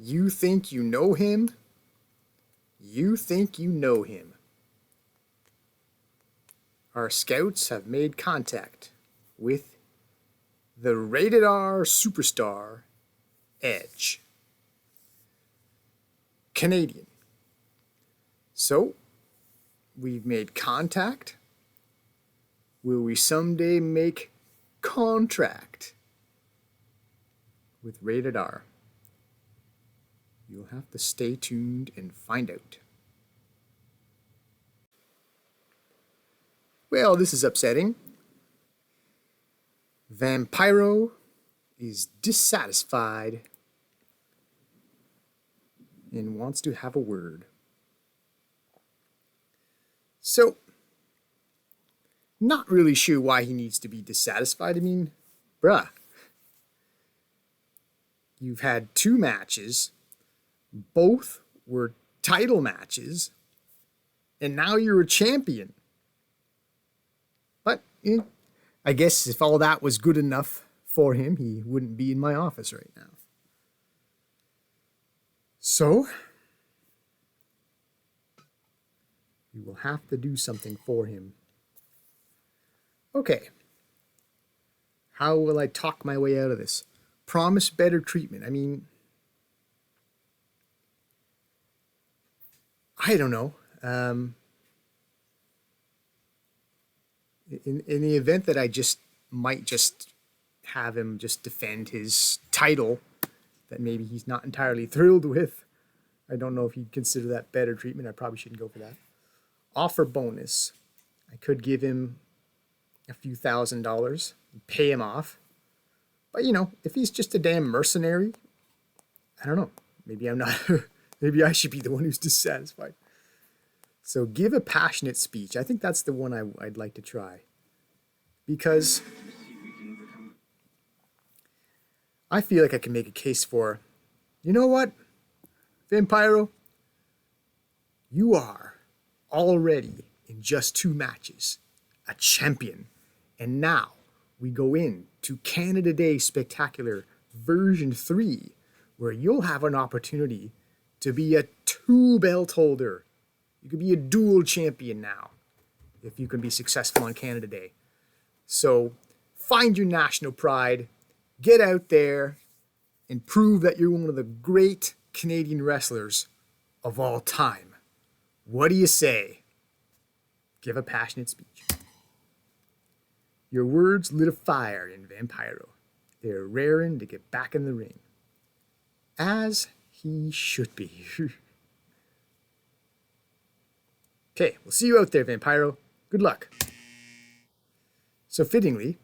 You think you know him? You think you know him. Our scouts have made contact with the Rated R superstar, Edge. Canadian. So, we've made contact. Will we someday make contract with Rated R? You'll have to stay tuned and find out. Well, this is upsetting. Vampiro is dissatisfied and wants to have a word. So, not really sure why he needs to be dissatisfied. I mean, bruh, you've had 2 matches, both were title matches, and now you're a champion. But I guess if all that was good enough for him, he wouldn't be in my office right now. So, we will have to do something for him. Okay. How will I talk my way out of this? Promise better treatment. I mean, I don't know. In the event that I might just have him just defend his title that maybe he's not entirely thrilled with, I don't know if he'd consider that better treatment. I probably shouldn't go for that. Offer bonus. I could give him a few $1,000s, pay him off. But if he's just a damn mercenary, I don't know. Maybe I'm not. Maybe I should be the one who's dissatisfied. So give a passionate speech. I think that's the one I'd like to try. Because I feel like I can make a case for, you know what, Vampiro? You are already, in just 2 matches, a champion. And now we go into Canada Day Spectacular version 3, where you'll have an opportunity to be a 2-belt holder. You could be a dual champion now if you can be successful on Canada Day. So find your national pride, get out there, and prove that you're one of the great Canadian wrestlers of all time. What do you say? Give a passionate speech. Your words lit a fire in Vampiro. They're raring to get back in the ring. As he should be. Okay, we'll see you out there, Vampiro. Good luck. So fittingly,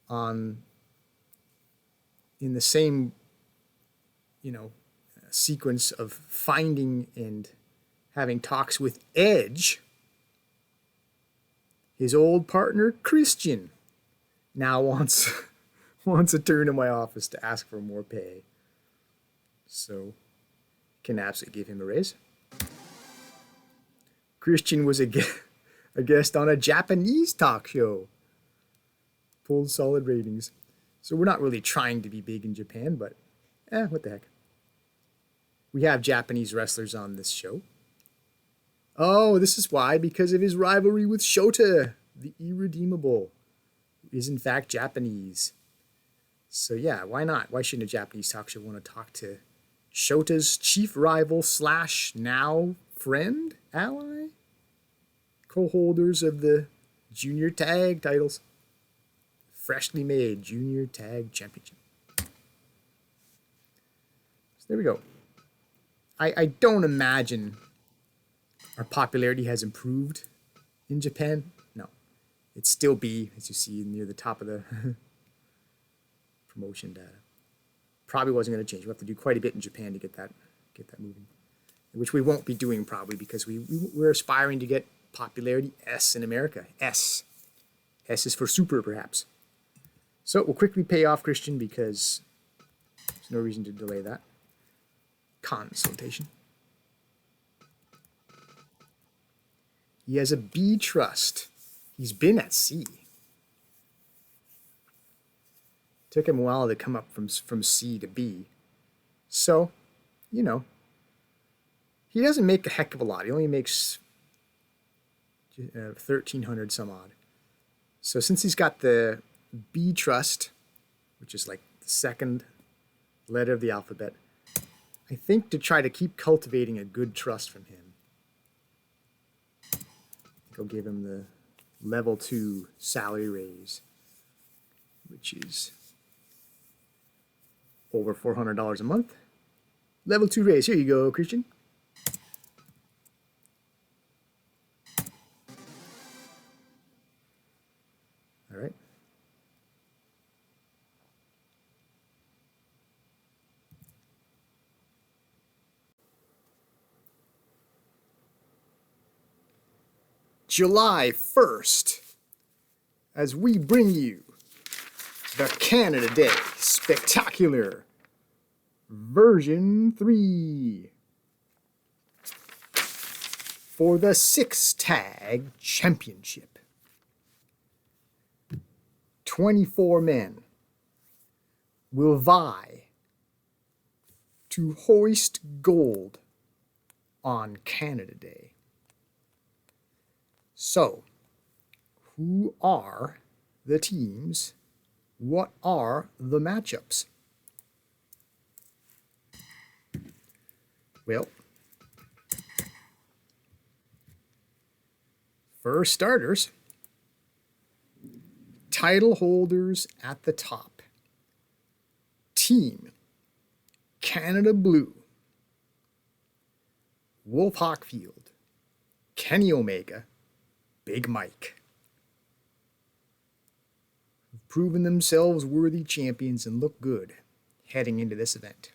in the same, sequence of finding and having talks with Edge, his old partner Christian now wants a turn in my office to ask for more pay. So, can absolutely give him a raise. Christian was a guest on a Japanese talk show. Pulled solid ratings. So we're not really trying to be big in Japan, but what the heck. We have Japanese wrestlers on this show. Oh, this is why, because of his rivalry with Shota, the Irredeemable, who is in fact Japanese. So yeah, why not? Why shouldn't a Japanese talk show want to talk to Shota's chief rival / now friend, ally, co-holders of the junior tag titles? Freshly made junior tag championship. So there we go. I don't imagine our popularity has improved in Japan. No. It'd still be, as you see, near the top of the promotion data. Probably wasn't going to change. We'll have to do quite a bit in Japan to get that moving. Which we won't be doing probably because we're aspiring to get popularity S in America. S. S is for super, perhaps. So we'll quickly pay off Christian because there's no reason to delay that. Consultation. He has a B trust. He's been at C. Took him a while to come up from C to B. So, you know, he doesn't make a heck of a lot. He only makes 1,300 some odd. So since he's got the B trust, which is like the second letter of the alphabet, I think to try to keep cultivating a good trust from him, I'll give him the level 2 salary raise, which is over $400 a month. Level 2 raise. Here you go, Christian. All right. July 1st, as we bring you the Canada Day Spectacular Version 3 for the 6-Tag Championship. 24 men will vie to hoist gold on Canada Day. So, who are the teams? What are the matchups? Well, for starters, title holders at the top. Team Canada Blue, Wolf Hockfield, Kenny Omega, Big Mike. Have proven themselves worthy champions and look good heading into this event.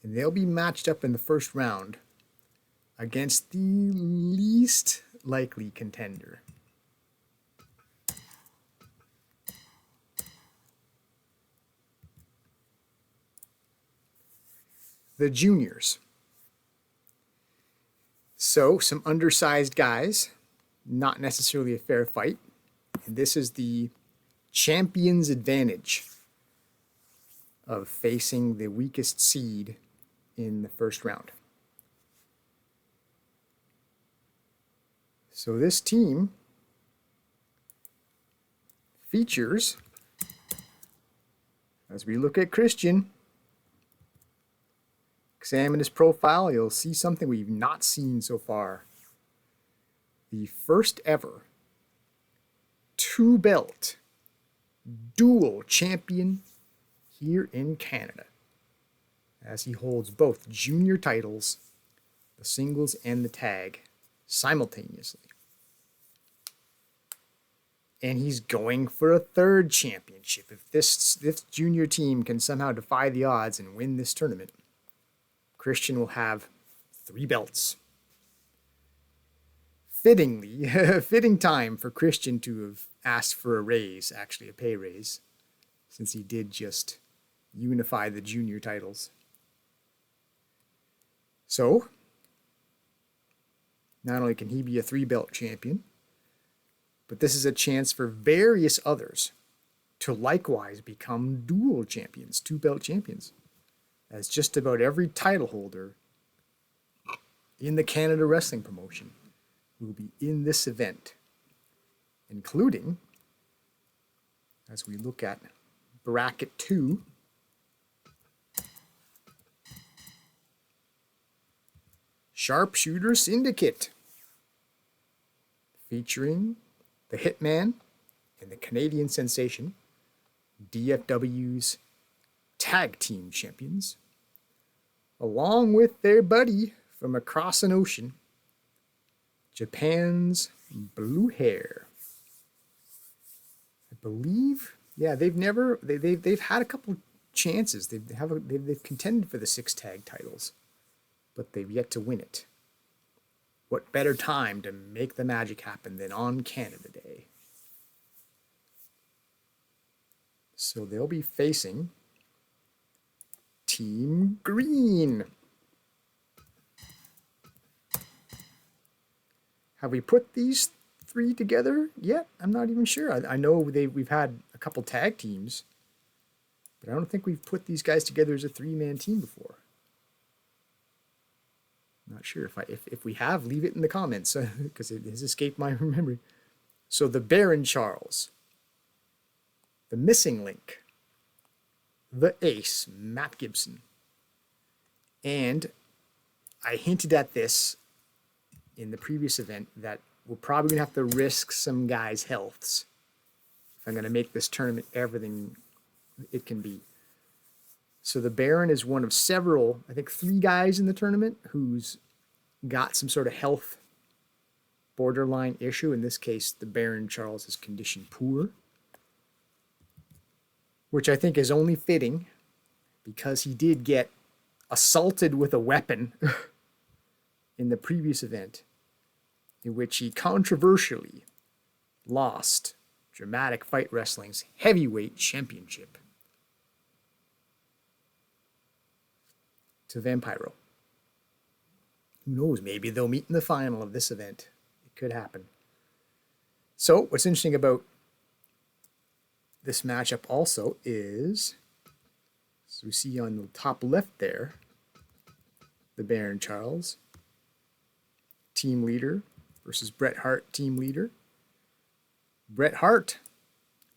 And they'll be matched up in the first round against the least likely contender. The juniors. So, some undersized guys, not necessarily a fair fight. And this is the champion's advantage of facing the weakest seed in the first round. So this team features, as we look at Christian, examine his profile, you'll see something we've not seen so far. The first ever 2-belt dual champion here in Canada, as he holds both junior titles, the singles and the tag, simultaneously. And he's going for a third championship. If this junior team can somehow defy the odds and win this tournament, Christian will have 3 belts. Fittingly, fitting time for Christian to have asked for a raise, actually a pay raise, since he did just unify the junior titles. So, not only can he be a 3-belt champion, but this is a chance for various others to likewise become dual champions, 2-belt champions, as just about every title holder in the Canada Wrestling promotion will be in this event, including, as we look at bracket 2, Sharpshooter Syndicate, featuring the Hitman and the Canadian Sensation, DFW's tag team champions, along with their buddy from across an ocean, Japan's Blue Hair. I believe, yeah, they've had a couple chances. They've contended for the 6-tag titles, but they've yet to win it. What better time to make the magic happen than on Canada Day? So they'll be facing Team Green. Have we put these 3 together yet? I'm not even sure. I know we've had a couple tag teams, But I don't think we've put these guys together as a three-man team before. Not sure if we have, leave it in the comments because it has escaped my memory. So the Baron Charles, the missing link, the ace, Matt Gibson. And I hinted at this in the previous event that we're probably going to have to risk some guys' healths if I'm going to make this tournament everything it can be. So the Baron is one of several, I think 3 guys in the tournament who's got some sort of health borderline issue. In this case, the Baron Charles is condition poor, which I think is only fitting because he did get assaulted with a weapon in the previous event, in which he controversially lost Dramatic Fight Wrestling's heavyweight championship to Vampiro. Who knows, maybe they'll meet in the final of this event. It could happen. So what's interesting about this matchup also is, as we see on the top left there, the Baron Charles, team leader, versus Bret Hart, team leader. Bret Hart,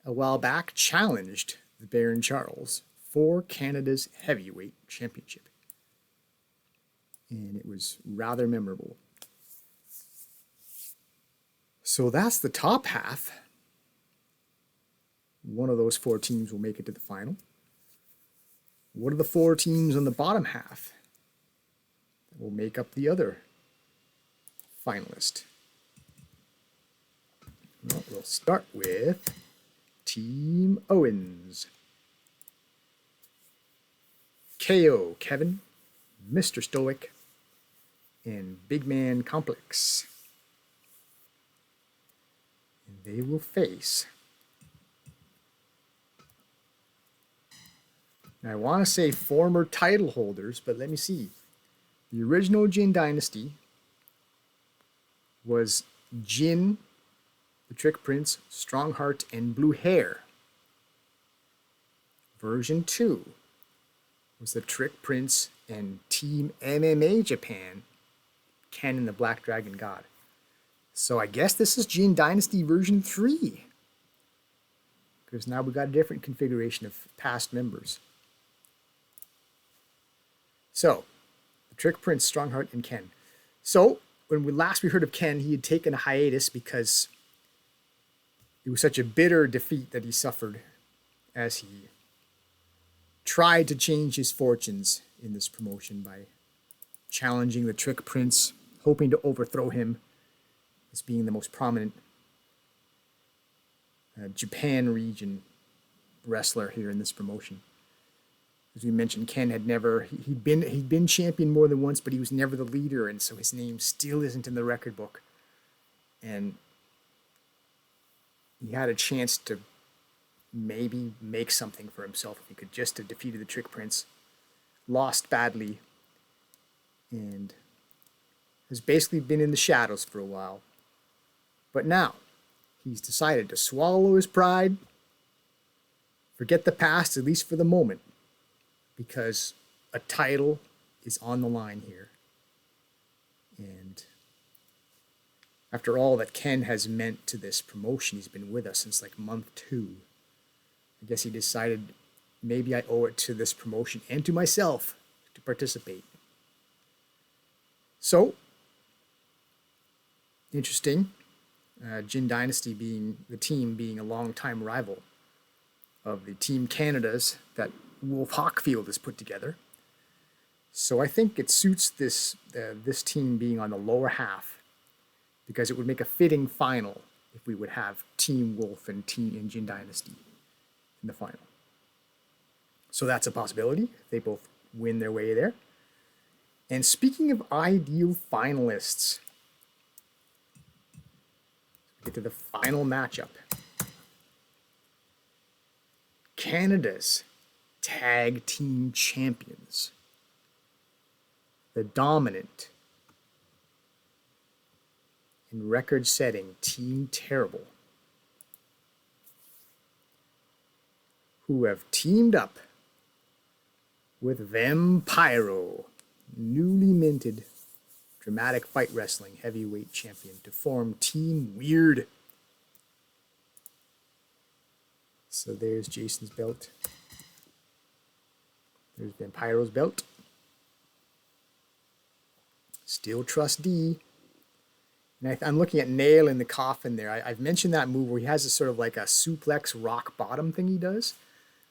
a while back, challenged the Baron Charles for Canada's heavyweight championship. And it was rather memorable. So that's the top half. One of those 4 teams will make it to the final. What are the 4 teams on the bottom half that will make up the other finalist? Well, we'll start with Team Owens. KO Kevin, Mr. Stoic, and Big Man Complex. And they will face, I want to say former title holders, but let me see. The original Jin Dynasty was Jin, the Trick Prince, Strongheart, and Blue Hair. Version 2 was the Trick Prince and Team MMA Japan, Ken and the Black Dragon God. So I guess this is Jin Dynasty version 3. Because now we got a different configuration of past members. So, the Trick Prince, Strongheart, and Ken. So, when we heard of Ken, he had taken a hiatus because it was such a bitter defeat that he suffered as he tried to change his fortunes in this promotion by challenging the Trick Prince, hoping to overthrow him as being the most prominent Japan region wrestler here in this promotion. As we mentioned, Ken had he'd been champion more than once, but he was never the leader, and so his name still isn't in the record book. And he had a chance to maybe make something for himself if he could just have defeated the Trick Prince. Lost badly, and has basically been in the shadows for a while. But now, he's decided to swallow his pride, forget the past, at least for the moment, because a title is on the line here. And after all that Ken has meant to this promotion, he's been with us since like month 2. I guess he decided maybe I owe it to this promotion and to myself to participate. So, interesting. Jin Dynasty being a long-time rival of the Team Canada's that Wolf Hockfield has put together. So I think it suits this team being on the lower half, because it would make a fitting final if we would have Team Wolf and Team Jin Dynasty in the final. So that's a possibility. They both win their way there. And speaking of ideal finalists, get to the final matchup. Canada's Tag Team Champions. The dominant and record-setting Team Terrible, who have teamed up with Vampiro, newly minted Dramatic Fight Wrestling heavyweight champion, to form Team Weird. So there's Jason's belt. There's Vampiro's belt. Still trust D. And I'm looking at Nail in the Coffin there. I've mentioned that move where he has a sort of like a suplex rock bottom thing he does.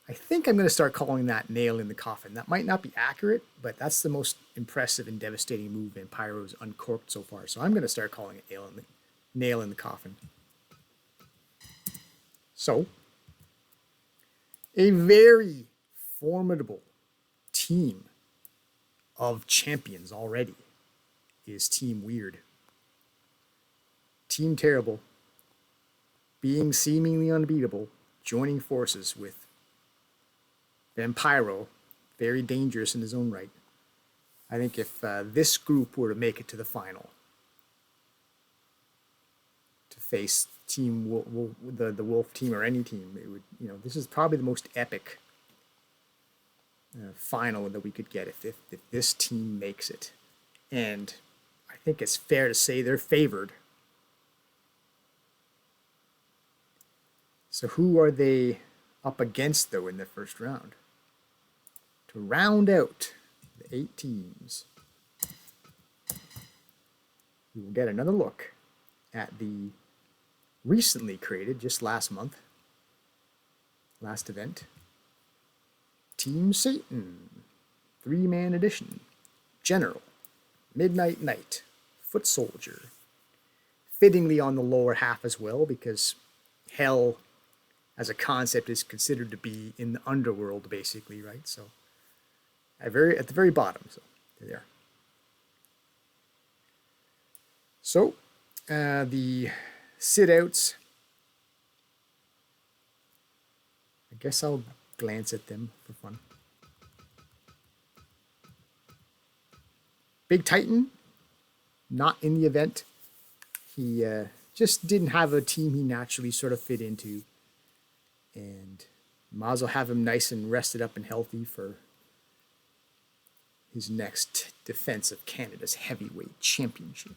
I think I'm going to start calling that Nail in the Coffin. That might not be accurate, but that's the most impressive and devastating move Vampiro's uncorked so far. So I'm going to start calling it Nail in the Coffin. So, a very formidable team of champions already is Team Weird. Team Terrible, being seemingly unbeatable, joining forces with Vampiro, very dangerous in his own right. I think if this group were to make it to the final, to face Team the Wolf team or any team, it would, this is probably the most epic final that we could get if this team makes it. And I think it's fair to say they're favored. So who are they up against, though, in the first round? To round out the 8 teams, we will get another look at the recently created, just last month, last event, Team Satan, 3-man edition, General, Midnight Knight, Foot Soldier, fittingly on the lower half as well, because hell as a concept is considered to be in the underworld, basically, right? So at the very bottom. So there they are. So the sit-outs, I guess I'll glance at them for fun. Big Titan, not in the event. He just didn't have a team he naturally sort of fit into. And might as well have him nice and rested up and healthy for his next defense of Canada's heavyweight championship.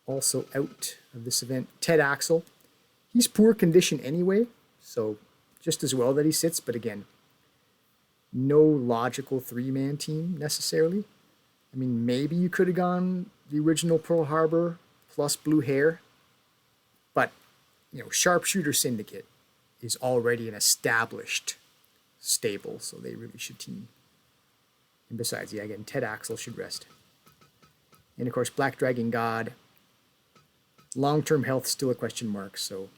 Also out of this event, Ted Axel. He's poor condition anyway, so just as well that he sits, but again, no logical 3-man team necessarily. I mean, maybe you could have gone the original Pearl Harbor plus Blue Hair, but, Sharpshooter Syndicate is already an established stable, so they really should team. And besides, again, Ted Axel should rest. And of course, Black Dragon God, long-term health still a question mark, so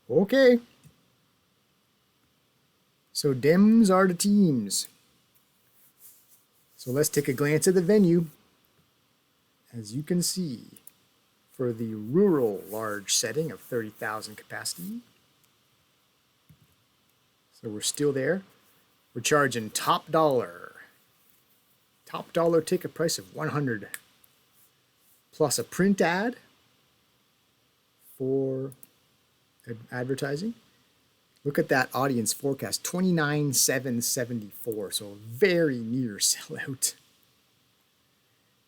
okay. So Dems are the teams. So let's take a glance at the venue. As you can see, for the rural large setting of 30,000 capacity. So we're still there. We're charging top dollar. Top dollar ticket price of $100. Plus a print ad for advertising. Look at that audience forecast, 29,774. So very near sellout.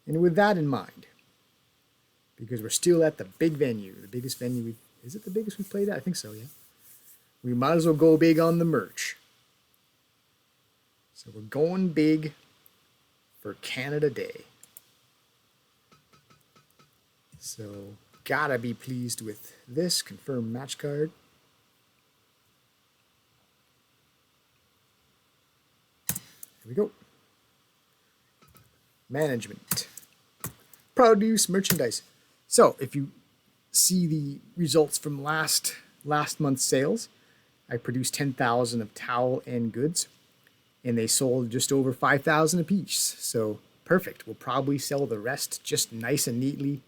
And with that in mind, because we're still at the big venue, the biggest venue is it the biggest we've played at? I think so, yeah. We might as well go big on the merch. So we're going big for Canada Day. So gotta be pleased with this. Confirm match card. Here we go. Management. Produce merchandise. So if you see the results from last month's sales, I produced 10,000 of towel and goods, and they sold just over 5,000 apiece. So perfect. We'll probably sell the rest just nice and neatly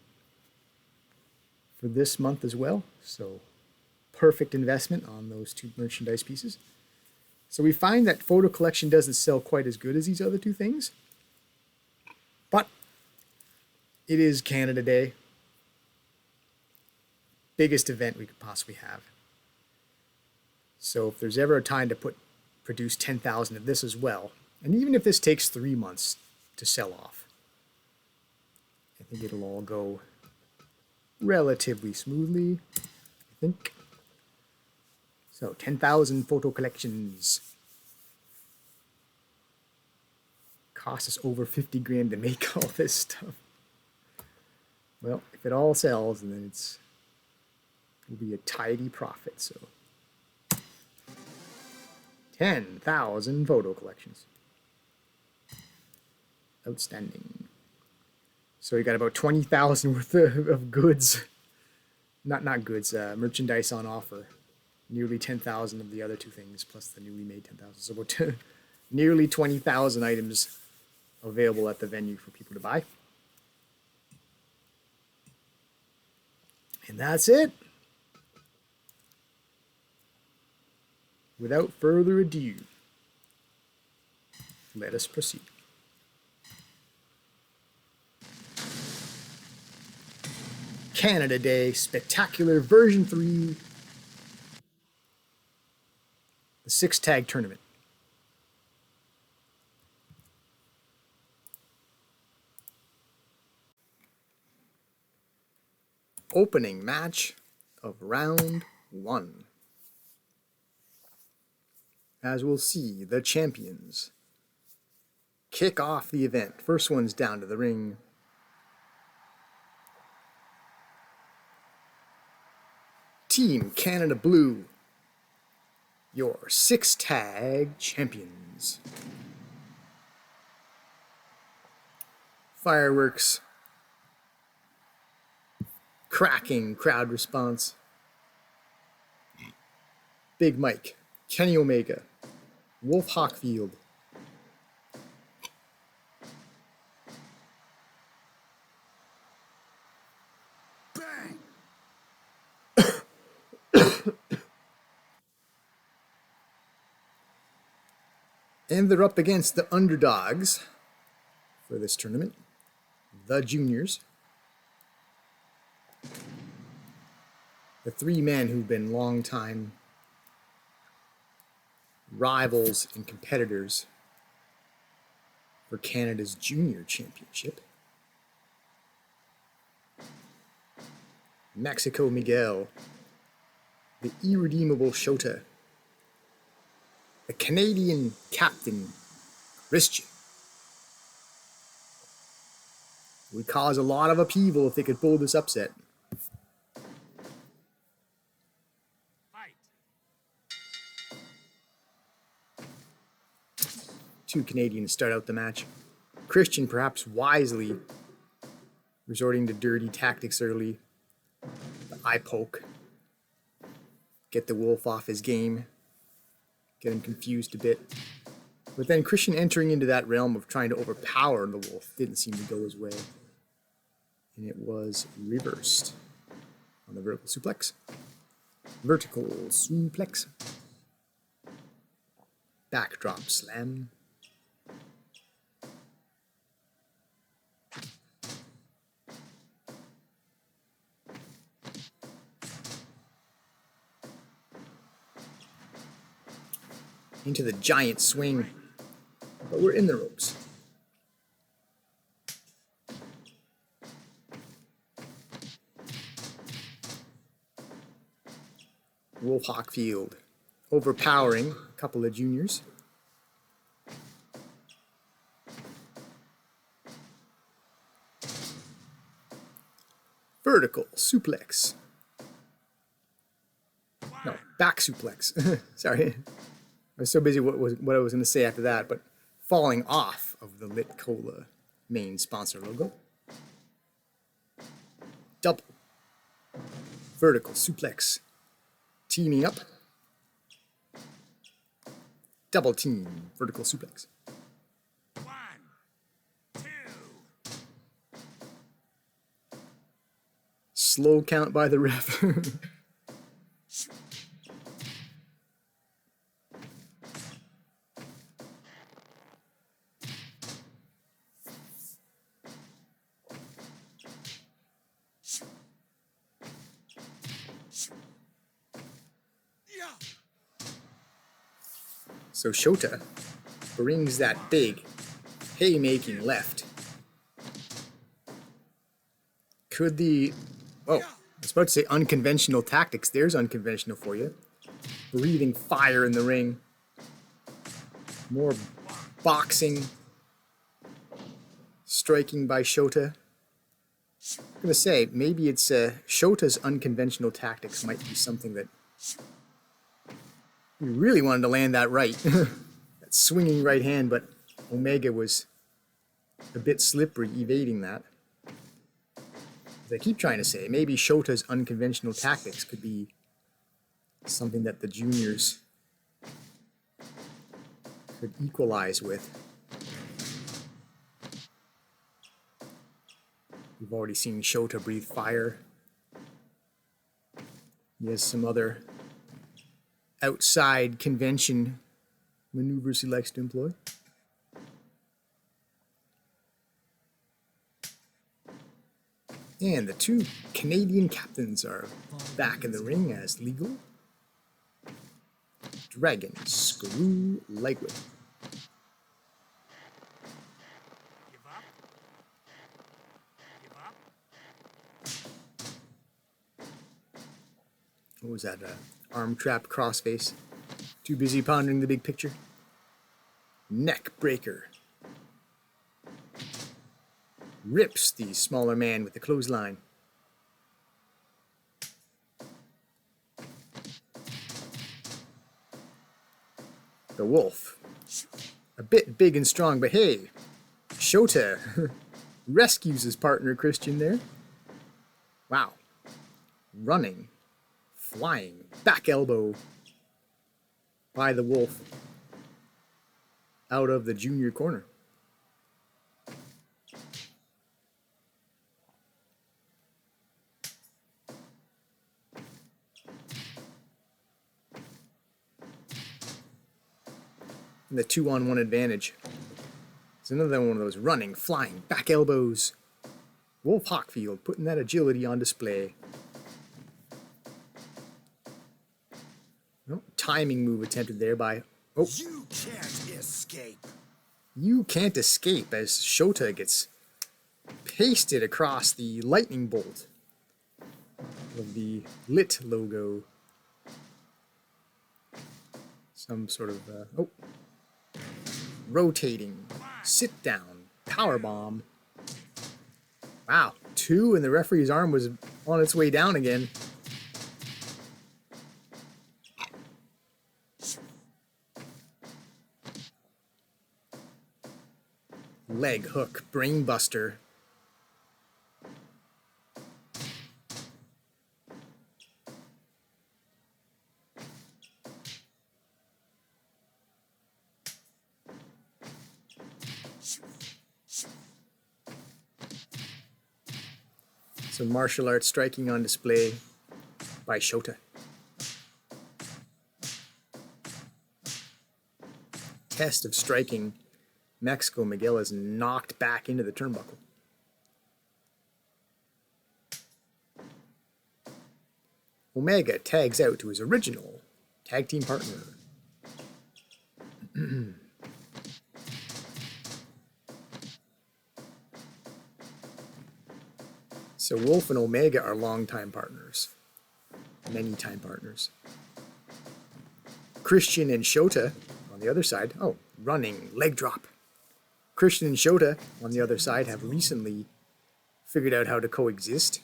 for this month as well. So perfect investment on those 2 merchandise pieces. So we find that photo collection doesn't sell quite as good as these other 2 things, but it is Canada Day. Biggest event we could possibly have. So if there's ever a time to produce 10,000 of this as well, and even if this takes 3 months to sell off, I think it'll all go relatively smoothly, I think. So 10,000 photo collections. Cost us over 50 grand to make all this stuff. Well, if it all sells, then it'll be a tidy profit. So 10,000 photo collections. Outstanding. So we got about 20,000 worth of goods. Not goods, merchandise on offer. Nearly 10,000 of the other two things, plus the newly made 10,000. So about nearly 20,000 items available at the venue for people to buy. And that's it. Without further ado, let us proceed. Canada Day Spectacular Version 3, the 6-tag tournament. Opening match of round 1. As we'll see, the champions kick off the event. First one's down to the ring. Team Canada Blue, your 6-tag champions. Fireworks. Cracking crowd response. Big Mike, Kenny Omega, Wolf Hockfield, bang! And they're up against the underdogs for this tournament, the juniors. The 3 men who've been long-time rivals and competitors for Canada's Junior Championship. Mexico Miguel, the irredeemable Shota, the Canadian Captain Christian. Would cause a lot of upheaval if they could pull this upset. Two Canadians start out the match. Christian perhaps wisely resorting to dirty tactics early. The eye poke. Get the Wolf off his game. Get him confused a bit. But then Christian entering into that realm of trying to overpower the Wolf didn't seem to go his way. And it was reversed on the vertical suplex. Vertical suplex. Backdrop slam. Into the giant swing, but we're in the ropes. Wolf Hockfield overpowering a couple of juniors. Vertical suplex. No, back suplex. Sorry. I was so busy what I was going to say after that, but falling off of the Lit Cola main sponsor logo. Double. Vertical suplex. Teaming up. Double team. Vertical suplex. 1, 2. Slow count by the ref. So Shota brings that big haymaking left. Could the... Oh, I was about to say unconventional tactics. There's unconventional for you. Breathing fire in the ring. More boxing. Striking by Shota. I'm going to say, maybe it's Shota's unconventional tactics might be something that he really wanted to land that right. That swinging right hand, but Omega was a bit slippery evading that. As I keep trying to say, maybe Shota's unconventional tactics could be something that the juniors could equalize with. We've already seen Shota breathe fire. He has some other outside convention maneuvers he likes to employ. And the two Canadian captains are back in the ring as legal. Dragon Screw Lightweight. Give up. Give up. What was that? Arm trap crossface. Too busy pondering the big picture. Neck breaker. Rips the smaller man with the clothesline. The Wolf. A bit big and strong, but hey, Shota rescues his partner Christian there. Wow. Running. Flying. Back elbow by the Wolf. Out of the junior corner. And the 2-on-1 advantage. It's another one of those running, flying, back elbows. Wolf Hockfield putting that agility on display. Oh, timing move attempted there by... Oh, You can't escape. you can't escape as Shota gets pasted across the lightning bolt of the lit logo. Some sort of... oh. Rotating, sit down, power bomb. Wow, 2 and the referee's arm was on its way down again. Leg hook, brainbuster. Some martial arts striking on display by Shota. Test of striking. Mexico Miguel is knocked back into the turnbuckle. Omega tags out to his original tag team partner. So Wolf and Omega are longtime partners. Many-time partners. Christian and Shota on the other side. Oh, running, leg drop. Christian and Shota on the other side have recently figured out how to coexist.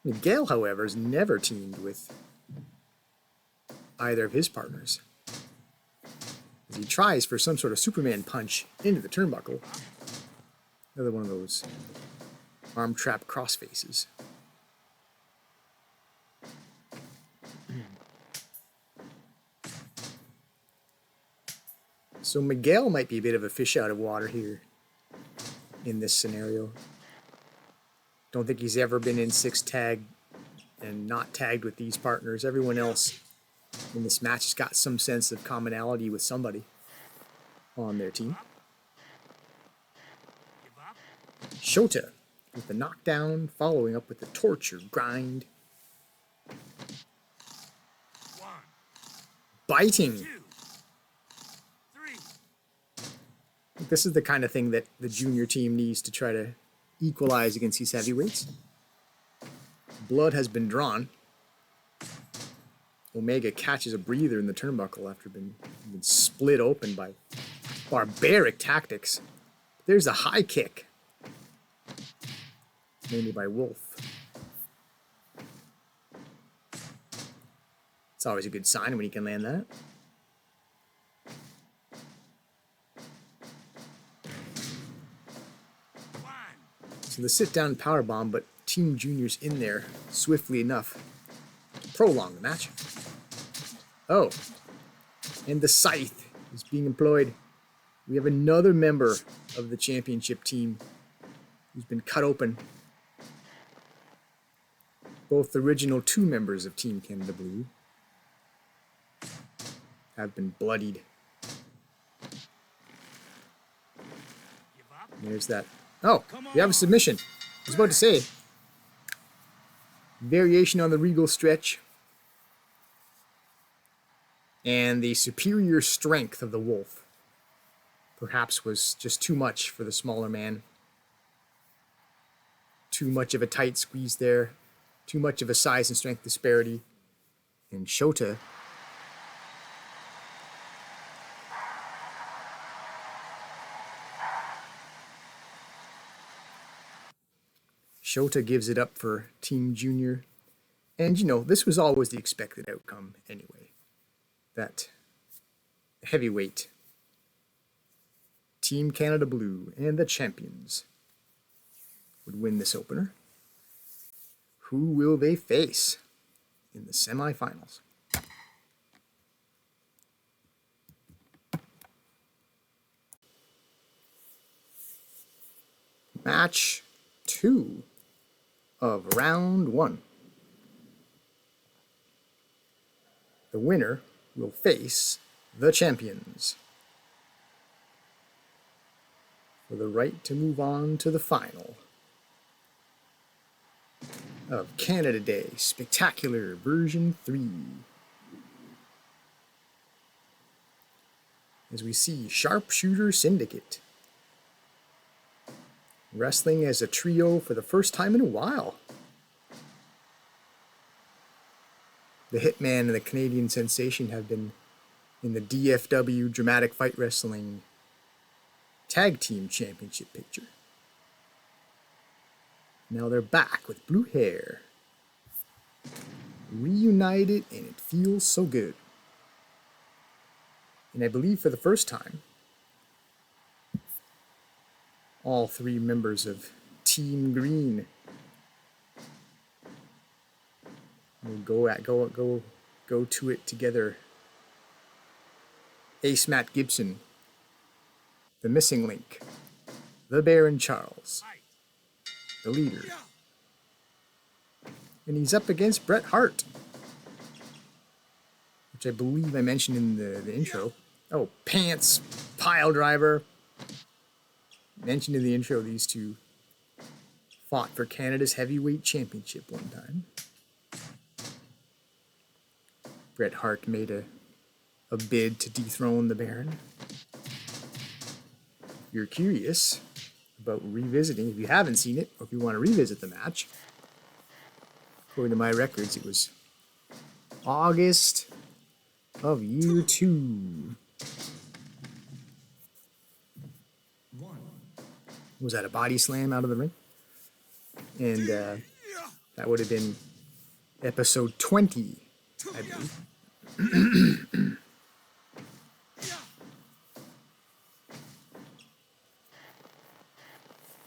Miguel, however, has never teamed with either of his partners. As he tries for some sort of Superman punch into the turnbuckle. Another one of those arm trap crossfaces. So Miguel might be a bit of a fish out of water here in this scenario. Don't think he's ever been in 6 tag and not tagged with these partners. Everyone else in this match has got some sense of commonality with somebody on their team. Give up. Shota with the knockdown, following up with the torture grind. 1, Biting. 2. This is the kind of thing that the junior team needs to try to equalize against these heavyweights. Blood has been drawn. Omega catches a breather in the turnbuckle after being split open by barbaric tactics. There's a high kick, mainly by Wolf. It's always a good sign when he can land that. So the sit-down powerbomb, but Team Junior's in there swiftly enough to prolong the match. Oh, and the scythe is being employed. We have another member of the championship team who's been cut open. Both the original 2 members of Team Canada Blue have been bloodied. And there's that. Oh, we have a submission. I was about to say. Variation on the Regal stretch. And the superior strength of the Wolf perhaps was just too much for the smaller man. Too much of a tight squeeze there. Too much of a size and strength disparity. And Shota gives it up for Team Junior. And, you know, this was always the expected outcome anyway. That heavyweight, Team Canada Blue, and the champions would win this opener. Who will they face in the semifinals? Match 2 of round 1. The winner will face the champions for the right to move on to the final of Canada Day Spectacular Version 3. As we see Sharpshooter Syndicate wrestling as a trio for the first time in a while. The Hitman and the Canadian Sensation have been in the DFW Dramatic Fight Wrestling Tag Team Championship picture. Now they're back with blue hair. Reunited, and it feels so good. And I believe for the first time, all 3 members of Team Green will go to it together. Ace Matt Gibson, the Missing Link, the Baron Charles, the leader, and he's up against Bret Hart, which I believe I mentioned in the intro. Oh, Pants, Pile Driver. Mentioned in the intro, these 2 fought for Canada's heavyweight championship one time. Bret Hart made a bid to dethrone the Baron. If you're curious about revisiting, if you haven't seen it, or if you want to revisit the match, according to my records, it was August of year 2. Was that a body slam out of the ring? And that would have been episode 20, I believe.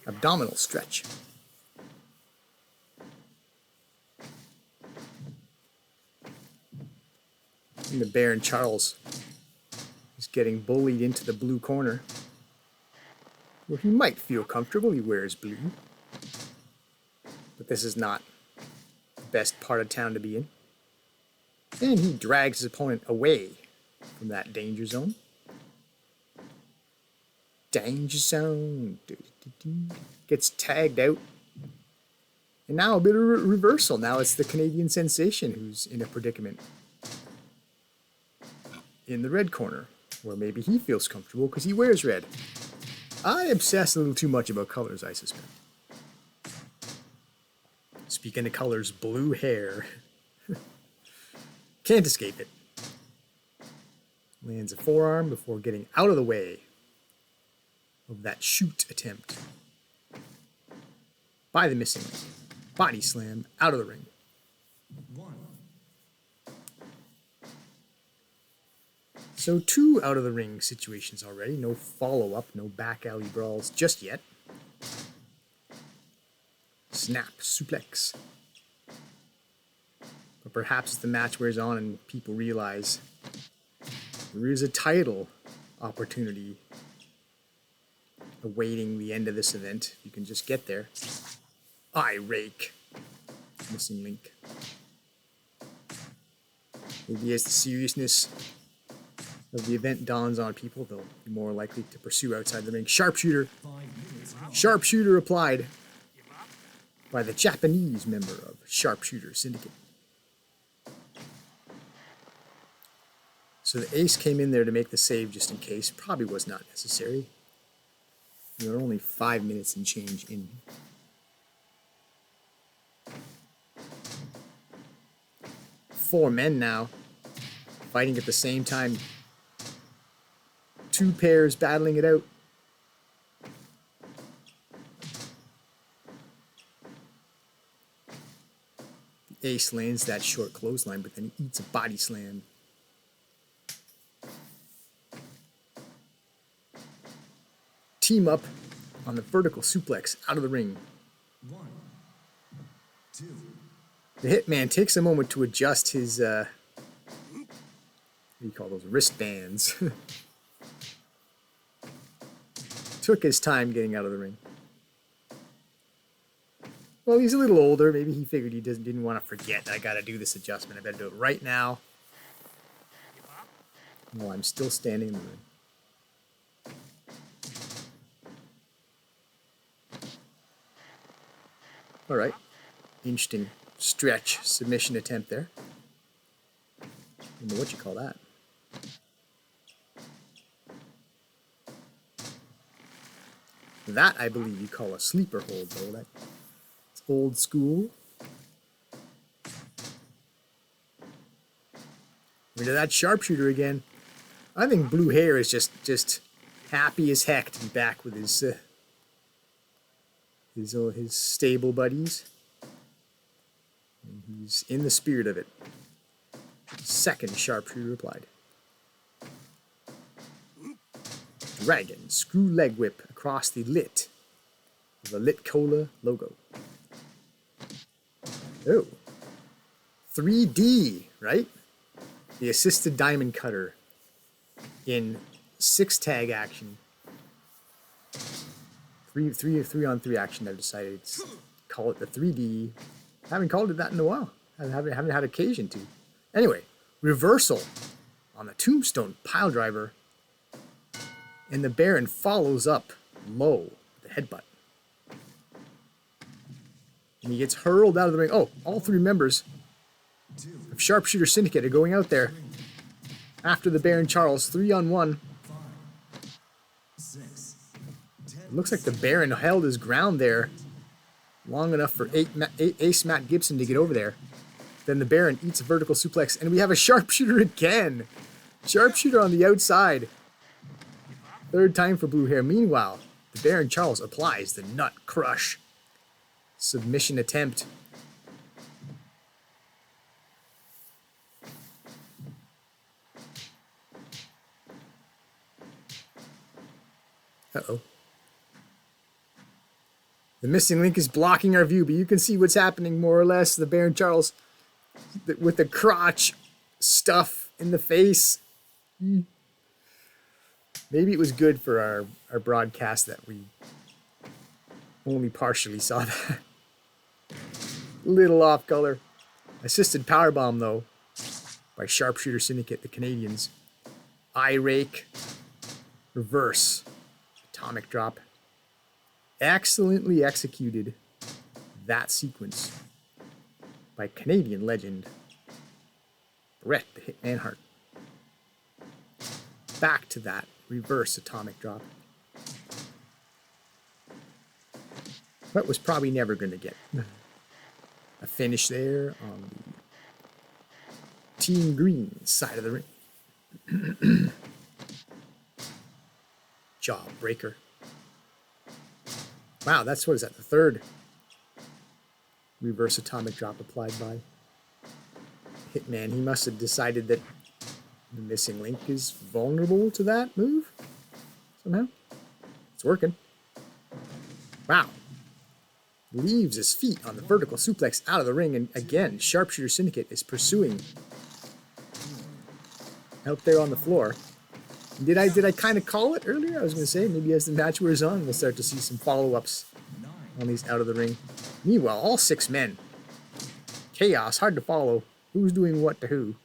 Abdominal stretch. And the Baron Charles is getting bullied into the blue corner, where he might feel comfortable. He wears blue. But this is not the best part of town to be in. And he drags his opponent away from that danger zone. Danger zone. Gets tagged out. And now a bit of a reversal. Now it's the Canadian Sensation who's in a predicament. In the red corner, where maybe he feels comfortable because he wears red. I obsess a little too much about colors, I suspect. Speaking of colors, blue hair. Can't escape it. Lands a forearm before getting out of the way of that shoot attempt by the missing link. Body slam out of the ring. So 2 out of the ring situations already. No follow-up, no back alley brawls just yet. Snap, suplex. But perhaps the match wears on and people realize there is a title opportunity awaiting the end of this event. You can just get there. Eye rake. Missing link. Maybe as the seriousness of the event dawns on people, they'll be more likely to pursue outside the ring. Sharpshooter. Sharpshooter applied by the Japanese member of Sharpshooter Syndicate. So the ace came in there to make the save just in case. Probably was not necessary. We were only 5 minutes and change in. Four men now, fighting at the same time. 2 pairs battling it out. The ace lands that short clothesline, but then he eats a body slam. Team up on the vertical suplex out of the ring. 1, 2. The Hitman takes a moment to adjust his, what do you call those, wristbands. Took his time getting out of the ring. Well, he's a little older. Maybe he figured he didn't want to forget. I got to do this adjustment. I better do it right now. No, I'm still standing in the ring. All right. Interesting stretch submission attempt there. I don't know what you call that. That, I believe, you call a sleeper hold, though. That's old school. Rid of that sharpshooter again. I think Blue Hair is just happy as heck to be back with his stable buddies. And he's in the spirit of it. Second sharpshooter applied. Dragon screw leg whip across the lit of the Lit Cola logo. Oh. 3D, right? The assisted diamond cutter in 6-tag action. 3-on-3 action. I've decided to call it the 3D. Haven't called it that in a while. I haven't had occasion to. Anyway, reversal on the tombstone pile driver. And the Baron follows up low with the headbutt. And he gets hurled out of the ring. Oh, all 3 members of Sharpshooter Syndicate are going out there after the Baron Charles. 3-on-1. It looks like the Baron held his ground there long enough for Ace Matt Gibson to get over there. Then the Baron eats a vertical suplex, and we have a Sharpshooter again. Sharpshooter on the outside. 3rd time for Blue Hair. Meanwhile, the Baron Charles applies the Nut Crush submission attempt. Uh-oh. The missing link is blocking our view, but you can see what's happening more or less. The Baron Charles with the crotch stuff in the face. Maybe it was good for our broadcast that we only partially saw that. Little off color. Assisted powerbomb, though, by Sharpshooter Syndicate, the Canadians. Eye rake. Reverse. Atomic drop. Excellently executed that sequence by Canadian legend Bret the Hitman Hart. Back to that reverse atomic drop. but was probably never going to get a finish there on the Team Green side of the ring. Jawbreaker. Wow, that's what is that? The third reverse atomic drop applied by Hitman. He must have decided that the missing link is vulnerable to that move somehow. It's working. Wow. Leaves his feet on the vertical suplex out of the ring, and again, Sharpshooter Syndicate is pursuing out there on the floor. Did I kind of call it earlier? I was going to say, maybe as the match wears on, we'll start to see some follow-ups on these out of the ring. Meanwhile, all 6 men. Chaos, hard to follow. Who's doing what to who?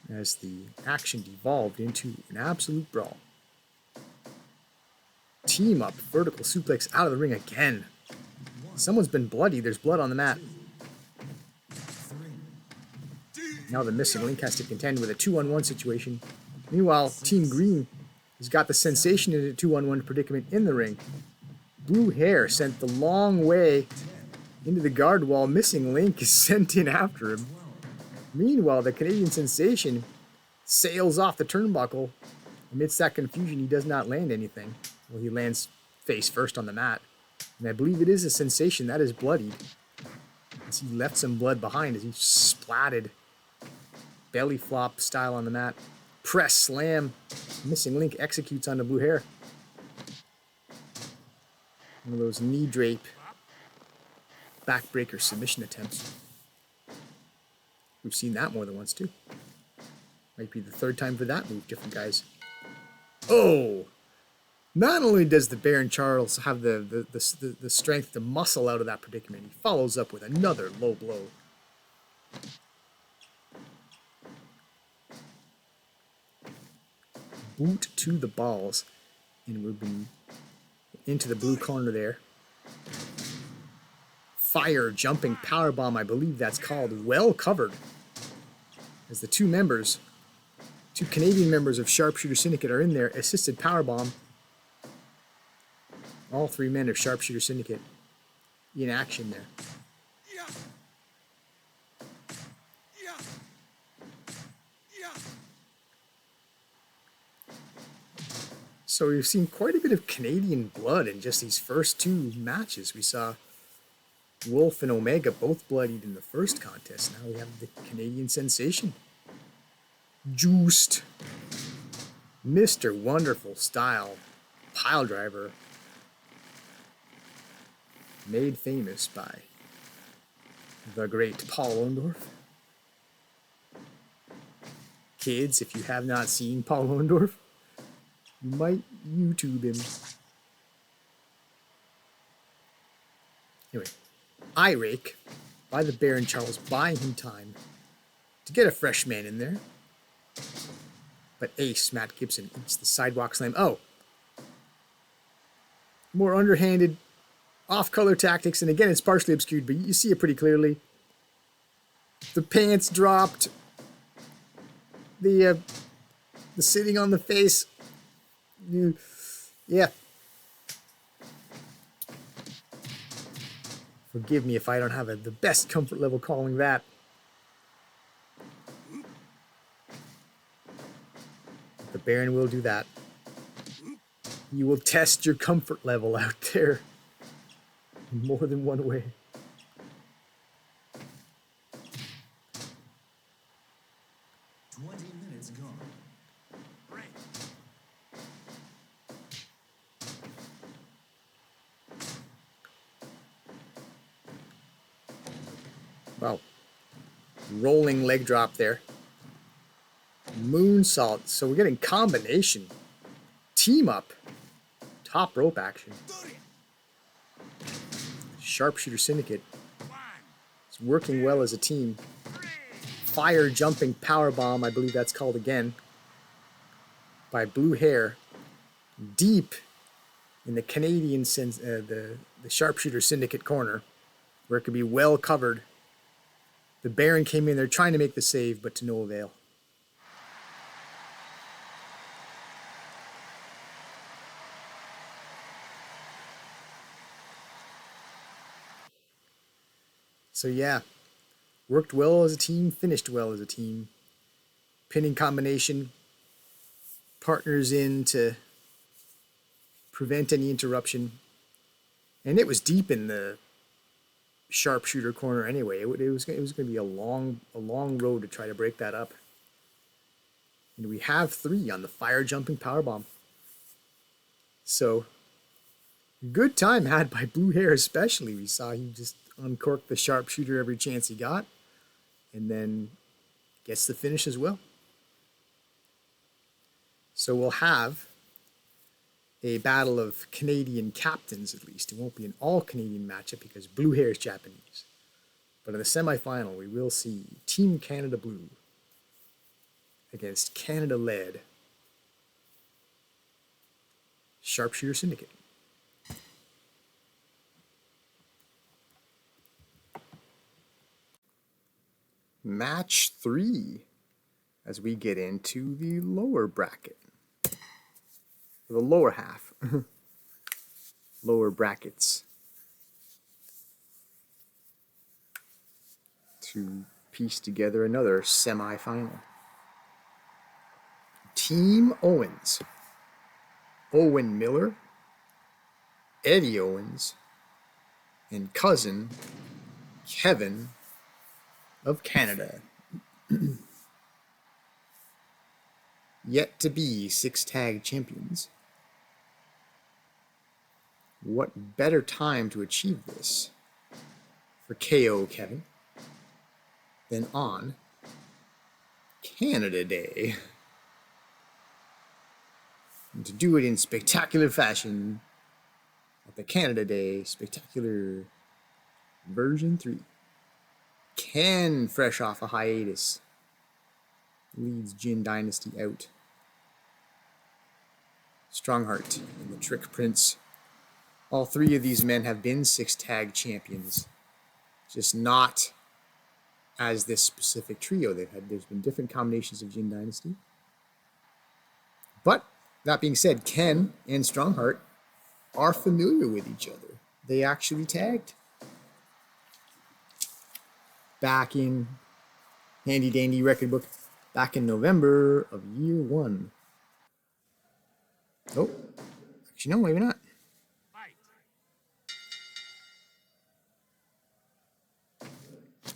As the action devolved into an absolute brawl. Team up, vertical suplex out of the ring again. Someone's been bloody. There's blood on the mat. Now the missing link has to contend with a 2-on-1 situation. Meanwhile, Team Green has got the Sensation in a 2-on-1 predicament in the ring. Blue Hair sent the long way into the guard wall. Missing link is sent in after him. Meanwhile, the Canadian Sensation sails off the turnbuckle. Amidst that confusion, he does not land anything. Well, he lands face first on the mat. And I believe it is a Sensation that is bloodied, as he left some blood behind as he splatted belly flop style on the mat. Press slam. Missing link executes on the Blue Hair. One of those knee drape backbreaker submission attempts. We've seen that more than once too. Might be the third time for that move, different guys. Oh! Not only does the Baron Charles have the strength to muscle out of that predicament, he follows up with another low blow. Boot to the balls. And we've been into the blue corner there. Fire jumping powerbomb, I believe that's called. Well covered. As the two Canadian members of Sharpshooter Syndicate are in there. Assisted powerbomb. All 3 men of Sharpshooter Syndicate in action there. So we've seen quite a bit of Canadian blood in just these first 2 matches. We saw Wolf and Omega both bloodied in the first contest. Now we have the Canadian Sensation. Juiced. Mr. Wonderful Style piledriver. Made famous by the great Paul Orndorff. Kids, if you have not seen Paul Orndorff, you might YouTube him. Anyway, eye rake by the Baron Charles, buying him time to get a fresh man in there. But Ace, Matt Gibson, eats the sidewalk slam. Oh! More underhanded, off-color tactics, and again, it's partially obscured, but you see it pretty clearly. The pants dropped. The sitting on the face. Yeah. Forgive me if I don't have the best comfort level calling that. The Baron will do that. You will test your comfort level out there in more than one way. Wow. Rolling leg drop there. Moonsault. So we're getting combination. Team up. Top rope action. Sharpshooter Syndicate. It's working well as a team. Fire jumping powerbomb, I believe that's called again, by Blue Hair. Deep in the Canadian, the Sharpshooter Syndicate corner, where it could be well covered. The Baron came in there trying to make the save, but to no avail. So yeah, worked well as a team, finished well as a team. Pinning combination, partners in to prevent any interruption. And it was deep in the sharpshooter corner anyway. It was going to be a long road to try to break that up. And we have 3 on the fire jumping power bomb. So good time had by Blue Hair especially. We saw he just uncorked the sharpshooter every chance he got, and then gets the finish as well. So we'll have a battle of Canadian captains at least. It won't be an all-Canadian matchup because Blue Hair is Japanese. But in the semifinal, we will see Team Canada Blue against Canada-led Sharpshooter Syndicate. Match 3 as we get into the lower bracket. The lower half. Lower brackets. To piece together another semi-final. Team Owens. Owen Miller, Eddie Owens, and cousin Kevin of Canada. Yet to be 6 tag champions. What better time to achieve this for KO Kevin than on Canada Day? And to do it in spectacular fashion at the Canada Day Spectacular version 3. Ken, fresh off a hiatus, leads Jin Dynasty out. Strongheart and the Trick Prince. All 3 of these men have been 6 tag champions, just not as this specific trio. There's been different combinations of Jin Dynasty. But that being said, Ken and Strongheart are familiar with each other. They actually tagged back in Handy Dandy Record Book back in November of year 1. Oh, actually no, maybe not.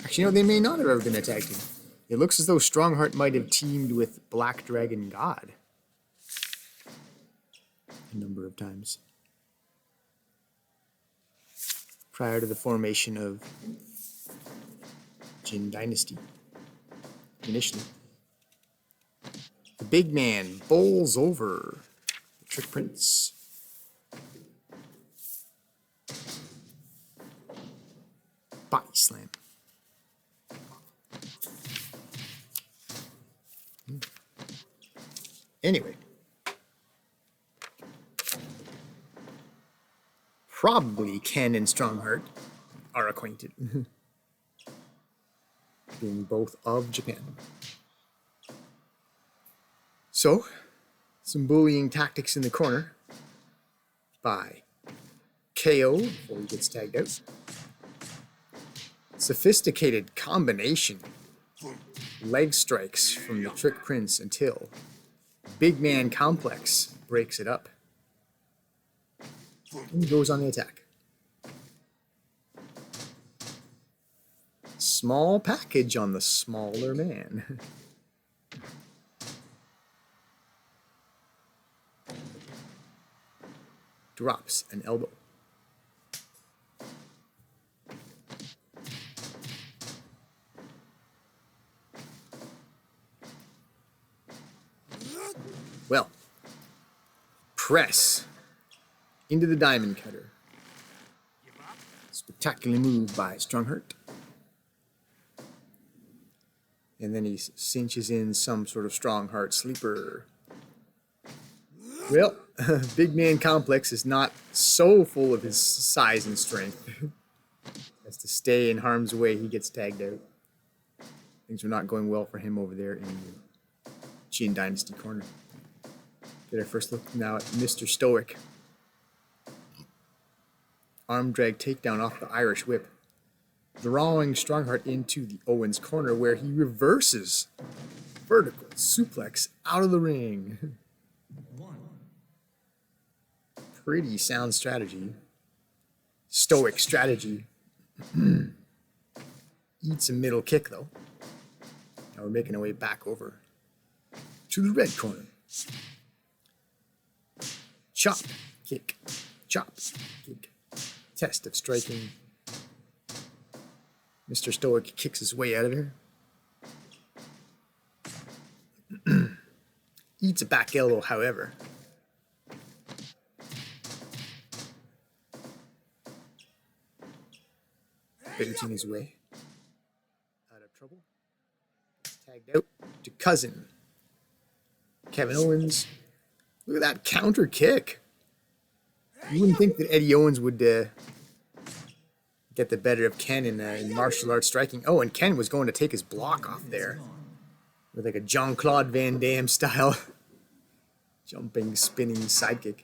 Actually, no, they may not have ever been a tag team. It looks as though Strongheart might have teamed with Black Dragon God a number of times prior to the formation of Jin Dynasty initially. The big man bowls over the Trick Prince. Body slam. Anyway. Probably Ken and Strongheart are acquainted. Being both of Japan. So, some bullying tactics in the corner by KO before he gets tagged out. Sophisticated combination leg strikes from the Trick Prince until Big Man Complex breaks it up and goes on the attack. Small package on the smaller man. Drops an elbow. Well, press into the diamond cutter. Spectacular move by Strongheart. And then he cinches in some sort of Strongheart sleeper. Well, Big Man Complex is not so full of his size and strength. Has to stay in harm's way. He gets tagged out. Things are not going well for him over there in the Jin Dynasty corner. Get our first look now at Mr. Stoic. Arm drag takedown off the Irish whip. drawing Strongheart into the Owens corner where he reverses vertical suplex out of the ring. One. Pretty sound strategy. Stoic strategy. Eats a middle kick though. Now we're making our way back over to the red corner. Chop, kick, chop, kick. Test of striking. Mr. Stoic kicks his way out of there. Eats a back elbow, however. Booting his way out of trouble. Tagged out to cousin Kevin Owens. Look at that counter kick. You wouldn't think that Eddie Owens would get the better of Ken in martial arts striking. Oh, and Ken was going to take his block off there with like a Jean-Claude Van Damme style jumping, spinning sidekick.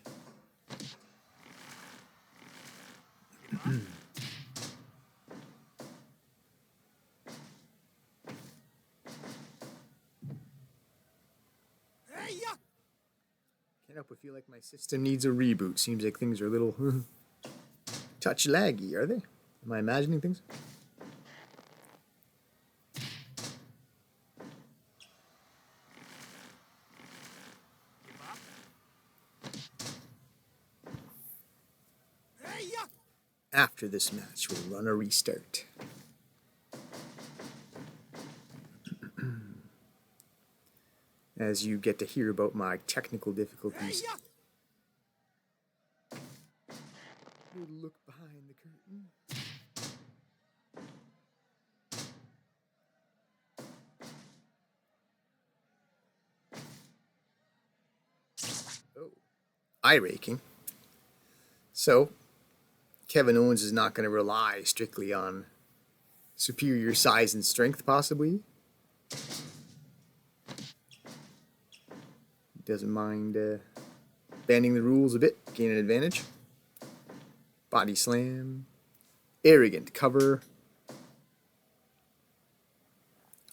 Can't help but feel like my system needs a reboot. Seems like things are a little touch laggy, are they? Am I imagining things? After this match, we'll run a restart. As you get to hear about my technical difficulties. We'll look behind the curtain. Oh, eye raking. So, Kevin Owens is not going to rely strictly on superior size and strength, possibly. He doesn't mind bending the rules a bit, gain an advantage. Body slam. Arrogant cover.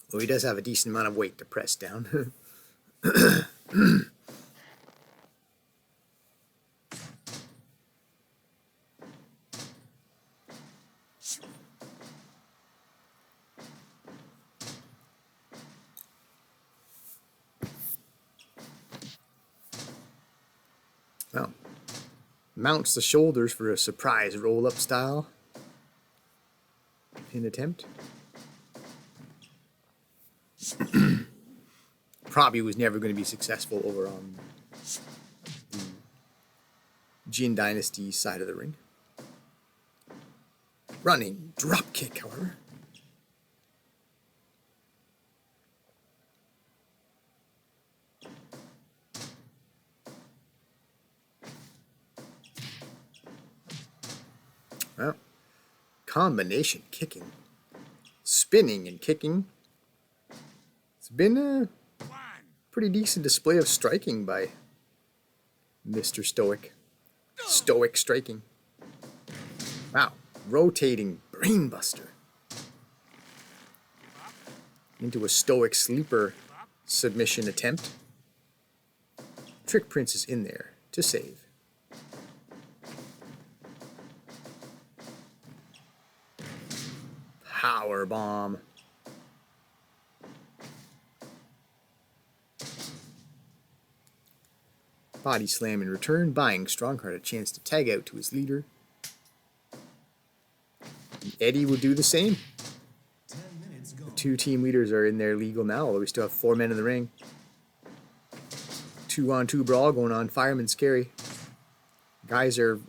Though he does have a decent amount of weight to press down. Well, mounts the shoulders for a surprise roll-up style pin attempt. Probably was never going to be successful over on the Jin Dynasty side of the ring. Running drop kick, however. Well, combination kicking, spinning and kicking. It's been a pretty decent display of striking by Mr. Stoic. Stoic striking. Wow, rotating brainbuster into a Stoic sleeper submission attempt. Trick Prince is in there to save. Power bomb. Body slam in return, buying Strongheart a chance to tag out to his leader. And Eddie will do the same. 10 minutes go. The two team leaders are in there legal now, although we still have 4 men in the ring. 2-on-2 brawl going on, Fireman Scary. Guys are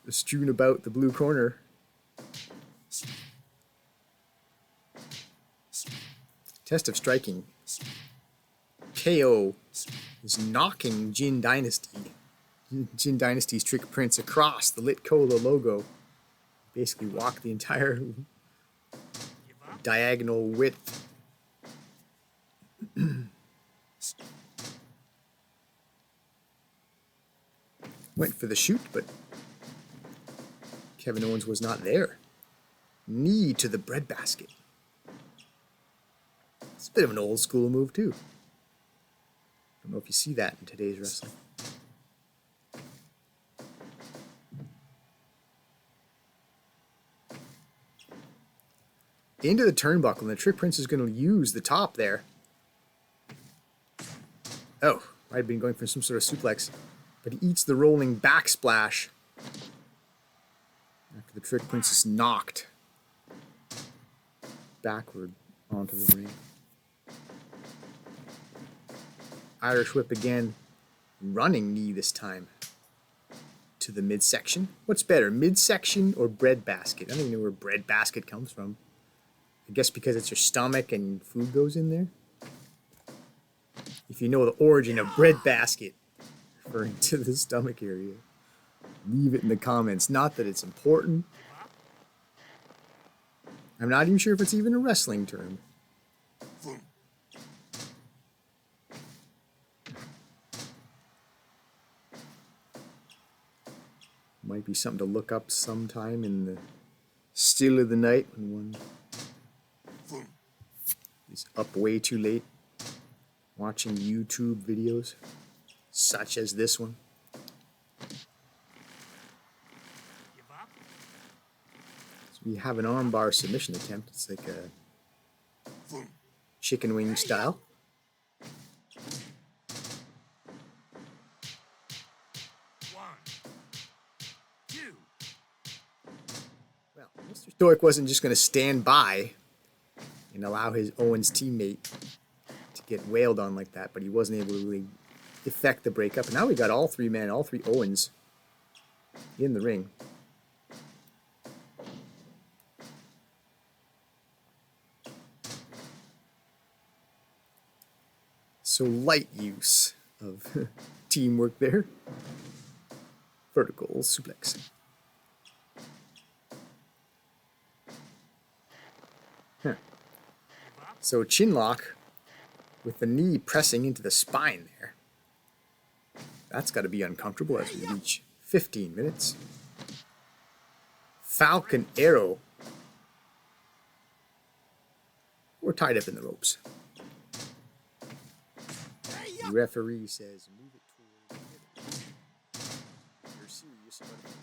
strewn about the blue corner. Test of striking. KO is knocking Jin Dynasty. Jin Dynasty's Trick Prince across the Lit Cola logo. Basically walk the entire diagonal width. Went for the shoot, but Kevin Owens was not there. Knee to the breadbasket. It's a bit of an old school move, too. I don't know if you see that in today's wrestling. Into the turnbuckle, and the Trick Prince is going to use the top there. Oh, might have been going for some sort of suplex, but he eats the rolling back splash after the Trick Prince is knocked backward onto the ring. Irish whip again, running knee this time to the midsection. What's better, midsection or breadbasket? I don't even know where breadbasket comes from. I guess because it's your stomach and food goes in there. If you know the origin of breadbasket, referring to the stomach area, leave it in the comments. Not that it's important. I'm not even sure if it's even a wrestling term. Might be something to look up sometime in the still of the night when one is up way too late watching YouTube videos such as this one. So we have an armbar submission attempt. It's like a chicken wing style. Well, Mr. Stoic wasn't just going to stand by and allow his Owens teammate to get wailed on like that, but he wasn't able to really effect the breakup. And now we got all three Owens in the ring. So light use of teamwork there. Vertical suplex. Huh. So chin lock with the knee pressing into the spine there. That's got to be uncomfortable as we reach 15 minutes. Falcon arrow. We're tied up in the ropes. The referee says, move it toward the middle. You're serious about it.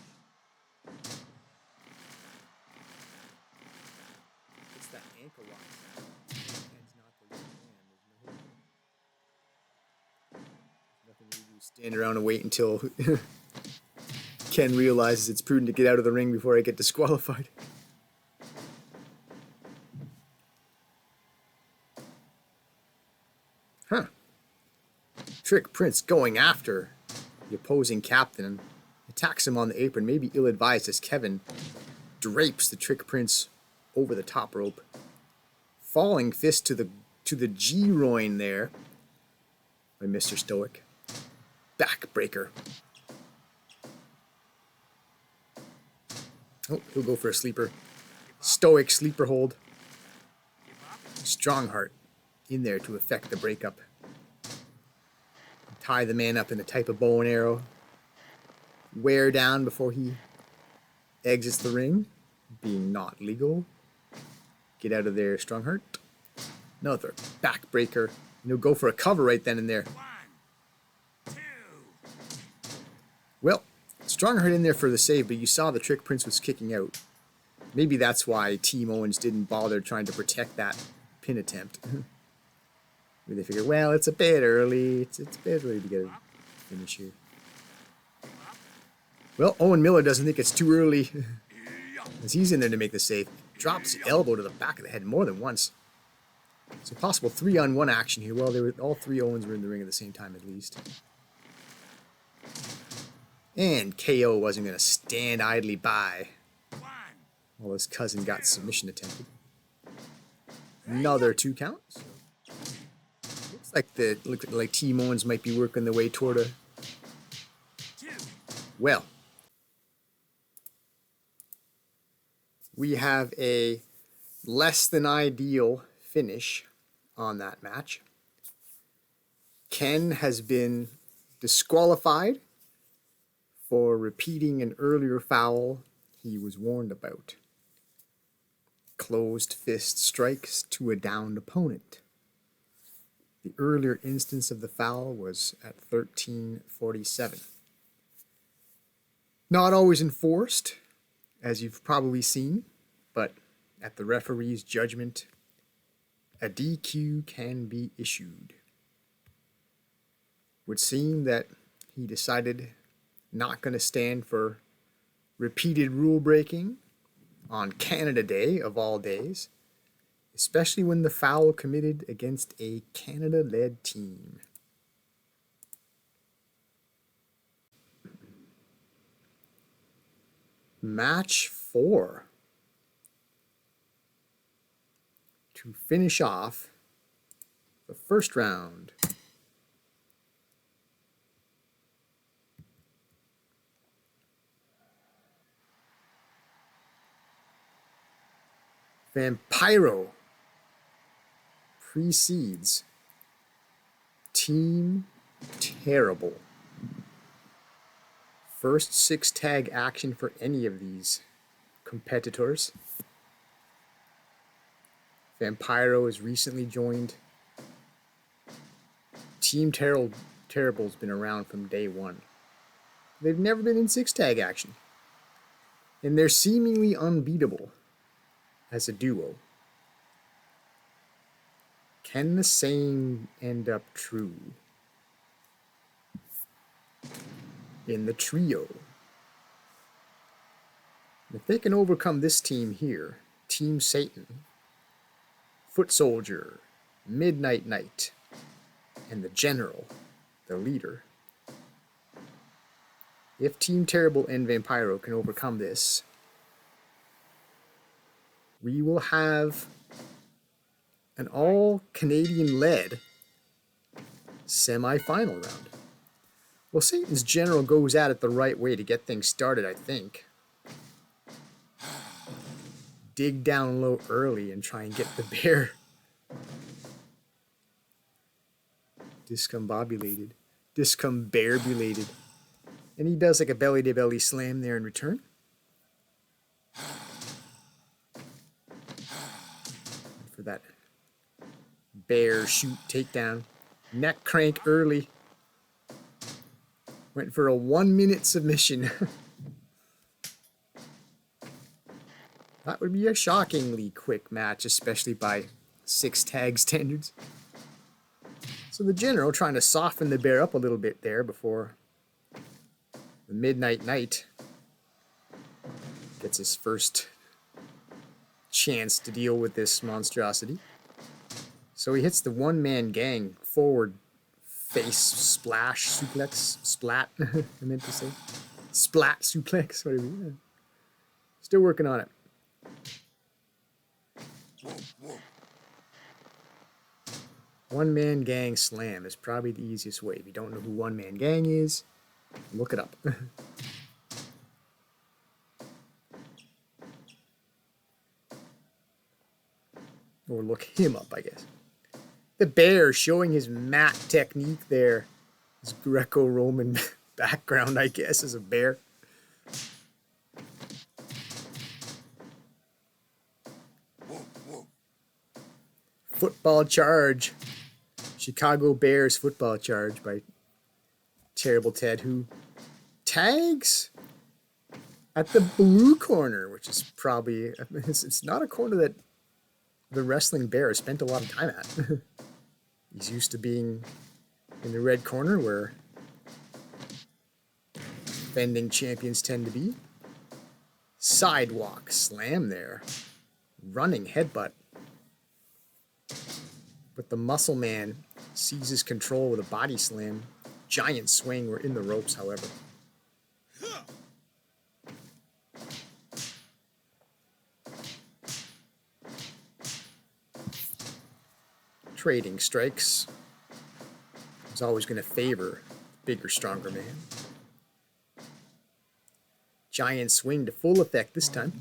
It's that ankle lock. Hands not the right hand. There's nothing we do. Stand around and wait until Ken realizes it's prudent to get out of the ring before I get disqualified. Huh. Trick Prince going after the opposing captain, attacks him on the apron, maybe ill-advised as Kevin drapes the Trick Prince over the top rope. Falling fist to the G-groin there by Mr. Stoic. Backbreaker. Oh, he'll go for a sleeper. Stoic sleeper hold. Strongheart in there to effect the breakup. Tie the man up in the type of bow and arrow. Wear down before he exits the ring, being not legal. Get out of there, Strongheart. Another backbreaker. And he'll go for a cover right then and there. 1, 2. Well, Strongheart in there for the save, but you saw the Trick Prince was kicking out. Maybe that's why Team Owens didn't bother trying to protect that pin attempt. They figured, well, it's a bit early. It's a bit early to get a finish here. Well, Owen Miller doesn't think it's too early as he's in there to make the save. Drops the elbow to the back of the head more than once. So possible 3-on-1 action here. Well, all three Owens were in the ring at the same time at least. And KO wasn't going to stand idly by while his cousin got submission attempted. Another 2 count. Looks like Team Owens might be working their way toward a... Well, we have a less than ideal finish on that match. Ken has been disqualified for repeating an earlier foul he was warned about. Closed fist strikes to a downed opponent. The earlier instance of the foul was at 13:47. Not always enforced, as you've probably seen, but at the referee's judgment, a DQ can be issued. Would seem that he decided not going to stand for repeated rule breaking on Canada Day of all days, especially when the foul committed against a Canada-led team. Match 4. To finish off the first round. Vampiro precedes Team Terrible. First 6-tag action for any of these competitors. Vampiro has recently joined. Team Terrible's been around from day one. They've never been in 6-tag action. And they're seemingly unbeatable as a duo. Can the same end up true in the trio? If they can overcome this team here, Team Satan, Foot Soldier, Midnight Knight, and the General, the leader. If Team Terrible and Vampiro can overcome this, we will have an all-Canadian-led semi-final round. Well, Satan's General goes at it the right way to get things started, I think. Dig down low early and try and get the bear discombobulated. And he does like a belly-to-belly slam there in return. For that bear shoot takedown. Neck crank early. Went for a 1-minute submission. That would be a shockingly quick match, especially by 6-tag standards. So the General trying to soften the bear up a little bit there before the Midnight Knight gets his first chance to deal with this monstrosity. So he hits the one-man gang forward face splash suplex splat. I meant to say splat suplex. Whatever. Yeah. Still working on it. One-man gang slam is probably the easiest way. If you don't know who one-man gang is, look it up. Or look him up, I guess. The bear showing his mat technique there. His Greco-Roman background, I guess, as a bear. Football charge. Chicago Bears football charge by Terrible Ted, who tags at the blue corner, which is probably, it's not a corner that the wrestling bear has spent a lot of time at. He's used to being in the red corner where defending champions tend to be. Sidewalk slam there. Running headbutt. But the muscle man seizes control with a body slam. Giant swing. We're in the ropes, however. Trading strikes. Is always going to favor bigger, stronger man. Giant swing to full effect this time.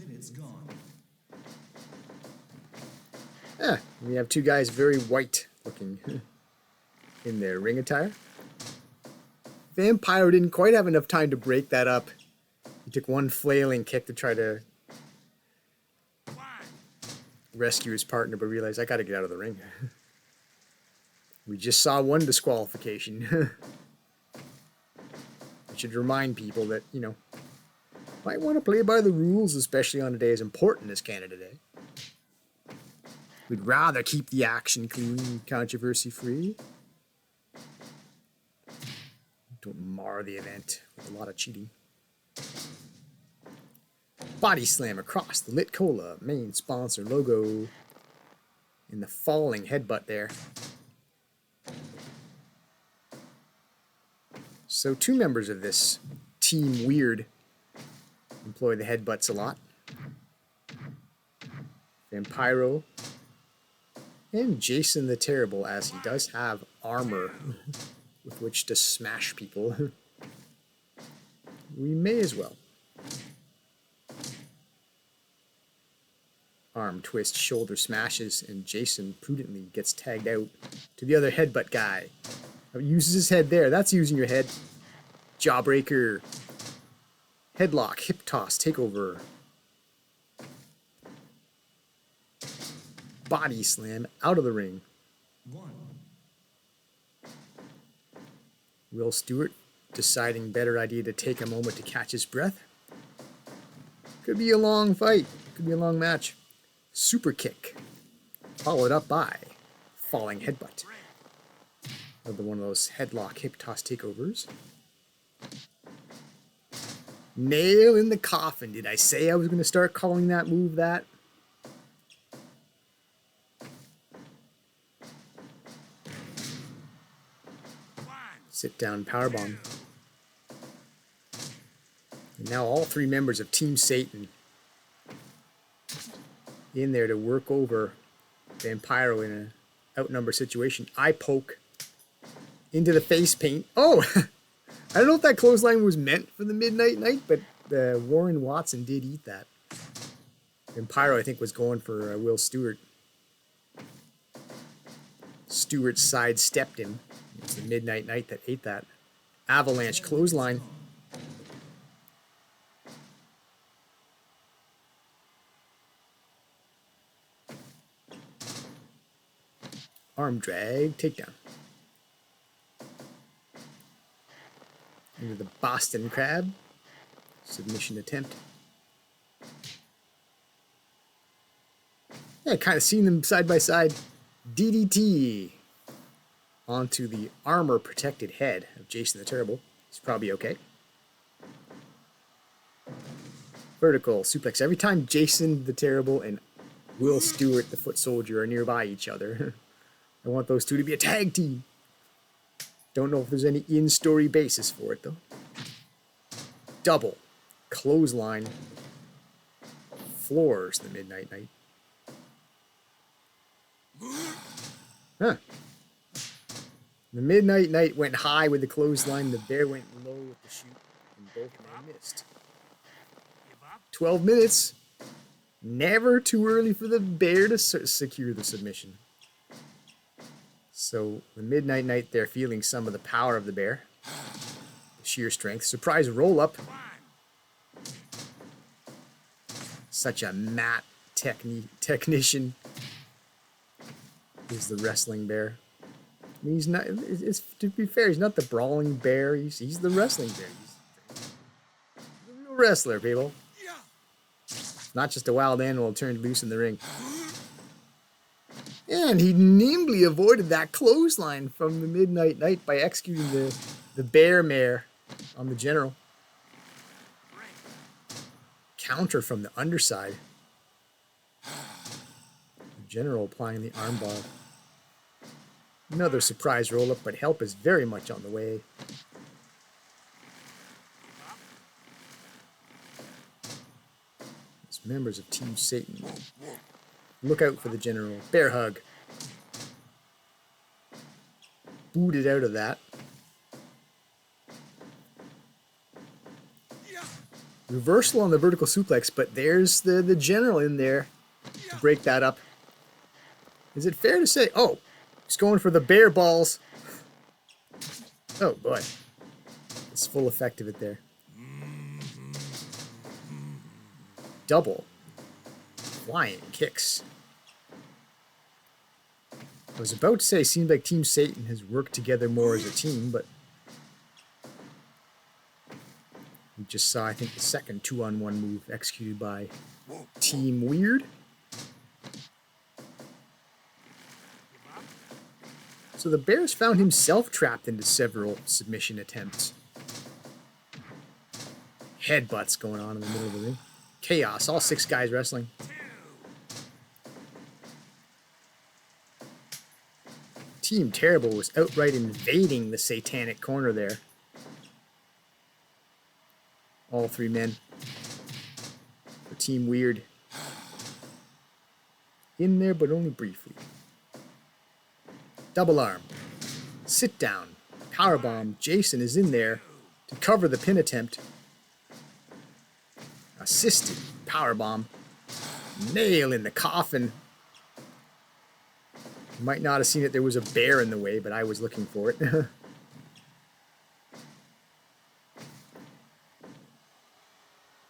We have two guys very white looking in their ring attire. Vampiro didn't quite have enough time to break that up. He took one flailing kick to try to One. rescue his partner, but realized I got to get out of the ring. We just saw one disqualification. I should remind people that, you know, might want to play by the rules, especially on a day as important as Canada Day. We'd rather keep the action clean, controversy free. Don't mar the event with a lot of cheating. Body slam across the Lit Cola main sponsor logo. In the falling headbutt there. So 2 members of this Team Weird employ the headbutts a lot. Vampiro and Jason the Terrible, as he does have armor with which to smash people. We may as well. Arm twist, shoulder smashes, and Jason prudently gets tagged out to the other headbutt guy. Uses his head there. That's using your head. Jawbreaker. Headlock, hip toss, takeover. Body slam out of the ring. One. Will Stewart deciding better idea to take a moment to catch his breath. Could be a long fight. Could be a long match. Super kick. Followed up by falling headbutt. Another one of those headlock hip toss takeovers. Nail in the coffin. Did I say I was going to start calling that move that? Sit down powerbomb. And now all 3 members of Team Satan in there to work over Vampiro in an outnumber situation. Eye poke into the face paint. Oh, I don't know if that clothesline was meant for the Midnight Night, but Warren Watson did eat that. Vampiro, I think, was going for Will Stewart. Stewart sidestepped him. It's the Midnight Night that ate that. Avalanche clothesline. Arm drag, takedown. Into the Boston Crab. Submission attempt. Yeah, kind of seen them side by side. DDT onto the armor-protected head of Jason the Terrible. He's probably okay. Vertical suplex. Every time Jason the Terrible and Will Stewart, the Foot Soldier, are nearby each other, I want those two to be a tag team. Don't know if there's any in-story basis for it, though. Double. Clothesline. Floors the Midnight Night. Huh. The Midnight Night went high with the clothesline. The Bear went low with the shoot. And both men missed. 12 minutes. Never too early for the Bear to secure the submission. So the Midnight Night, they're feeling some of the power of the Bear. The sheer strength. Surprise roll-up. Such a mat technician is the Wrestling Bear. I mean, he's not, to be fair, he's not the brawling bear. He's the Wrestling Bear. He's the real wrestler, people. Not just a wild animal turned loose in the ring. And he nimbly avoided that clothesline from the Midnight Night by executing the bear mare on the General. Counter from the underside. The General applying the armbar. Another surprise roll-up, but help is very much on the way. As members of Team Satan, look out for the General. Bear hug. Booted out of that. Reversal on the vertical suplex, but there's the General in there to break that up. Is it fair to say, oh, he's going for the bear balls. Oh boy. It's full effect of it there. double flying kicks. I was about to say, it seems like Team Satan has worked together more as a team, but we just saw, I think, the second 2-on-1 move executed by Team Weird. So the Bears found himself trapped into several submission attempts. Headbutts going on in the middle of the ring. Chaos, all 6 guys wrestling. Team Terrible was outright invading the satanic corner there. All 3 men. For Team Weird. In there, but only briefly. Double arm. Sit down. Powerbomb. Jason is in there to cover the pin attempt. Assisted powerbomb. Nail in the coffin. You might not have seen it. There was a bear in the way, but I was looking for it.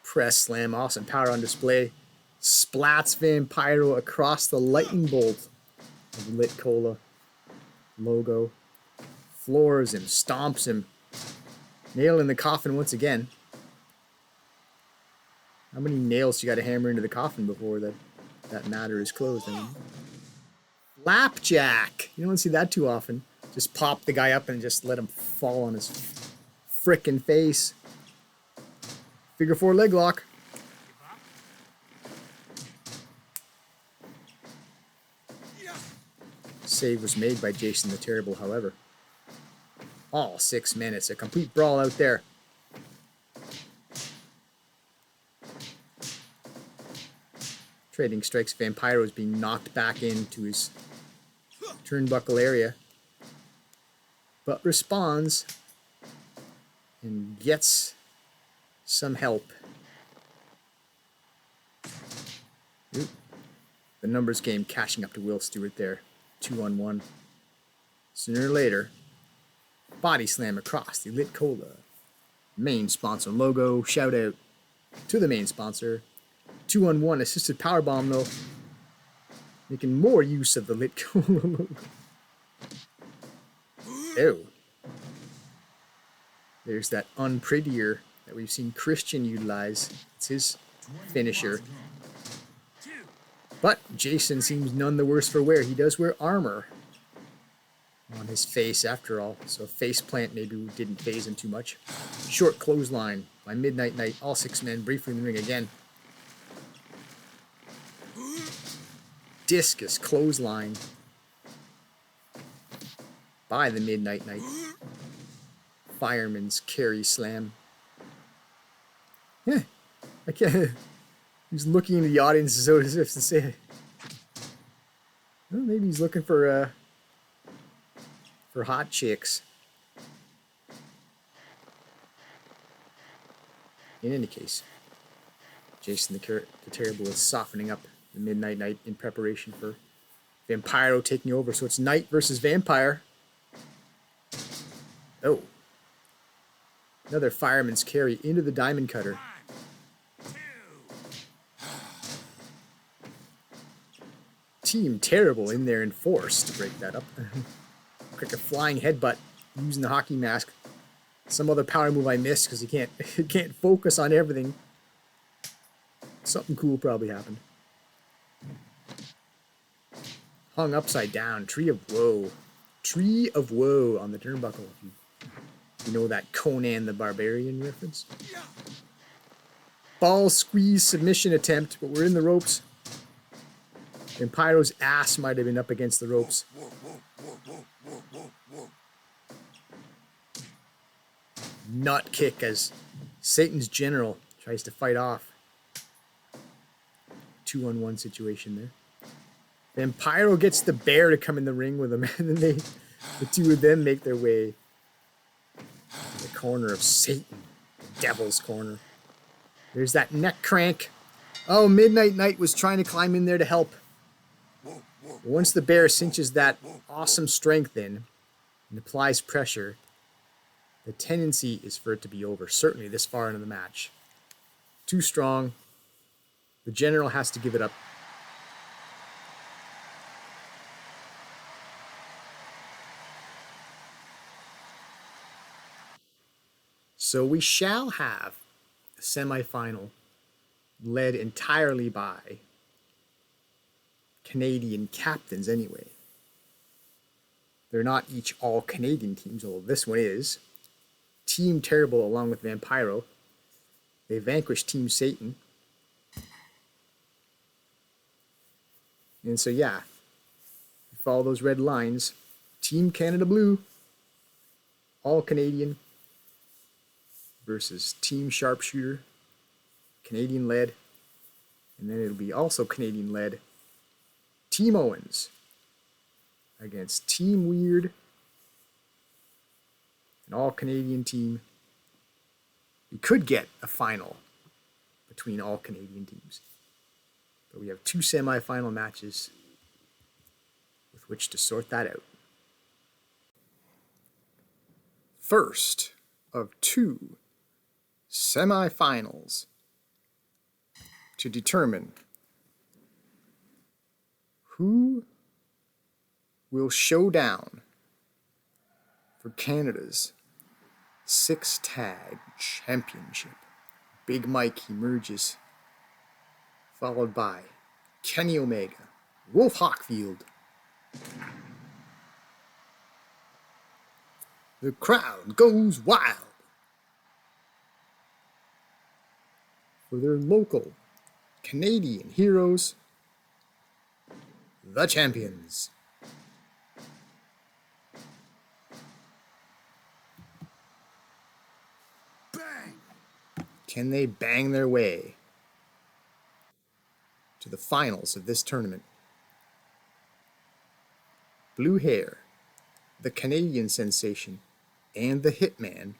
Press slam. Awesome power on display. Splats Vampiro across the lightning bolt of the Lit Cola logo. Floors him. Stomps him. Nail in the coffin once again. How many nails you got to hammer into the coffin before that matter is closed? I mean, Flapjack. You don't see that too often. Just pop the guy up and just let him fall on his frickin' face. Figure 4 leg lock. Save was made by Jason the Terrible, however. All 6 men. It's a complete brawl out there. Trading strikes. Vampiro is being knocked back into his turnbuckle area, but responds and gets some help. Oop. The numbers game catching up to Will Stewart there. 2-on-1. Sooner or later, body slam across the Lit Cola main sponsor logo. Shout out to the main sponsor. 2-on-1 assisted powerbomb though, making more use of the Lit Cola logo. Ew. There's that unprettier that we've seen Christian utilize. It's his finisher. But Jason seems none the worse for wear. He does wear armor on his face after all, so face plant maybe didn't phase him too much. Short clothesline by Midnight Night. All 6 men briefly in the ring again. Discus clothesline by the Midnight Night. Fireman's carry slam. Yeah, I can't. He's looking into the audience as if to say, well, maybe he's looking for hot chicks. In any case, Jason the Terrible is softening up the Midnight Night in preparation for Vampiro taking over. So it's Knight versus Vampire. Oh. Another fireman's carry into the diamond cutter. Team Terrible in there in force to break that up. Quick a flying headbutt using the hockey mask. Some other power move I missed because he can't focus on everything. Something cool probably happened. Hung upside down. Tree of Woe. Tree of Woe on the turnbuckle. If you know that Conan the Barbarian reference. Ball squeeze submission attempt, but we're in the ropes. Vampiro's ass might have been up against the ropes. Nut kick as Satan's General tries to fight off. 2-on-1 situation there. Vampiro gets the bear to come in the ring with him, and then the 2 of them make their way to the corner of Satan, the Devil's Corner. There's that neck crank. Oh, Midnight Night was trying to climb in there to help. Once the bear cinches that awesome strength in and applies pressure, the tendency is for it to be over, certainly this far into the match. Too strong. The general has to give it up. So we shall have a semifinal led entirely by Canadian captains anyway. They're not each all Canadian teams, although this one is. Team Terrible along with Vampiro. They vanquished Team Satan. And so yeah, you follow those red lines. Team Canada Blue, all Canadian, versus Team Sharpshooter, Canadian led. And then it'll be also Canadian led. Team Owens against Team Weird, an all Canadian team. We could get a final between all Canadian teams. But we have 2 semifinal matches with which to sort that out. First of 2 semifinals to determine who will show down for Canada's 6-tag championship. Big Mike emerges, followed by Kenny Omega, Wolf Hockfield. The crowd goes wild for their local Canadian heroes, the champions. Bang! Can they bang their way to the finals of this tournament? Blue Hair, the Canadian sensation, and the Hitman,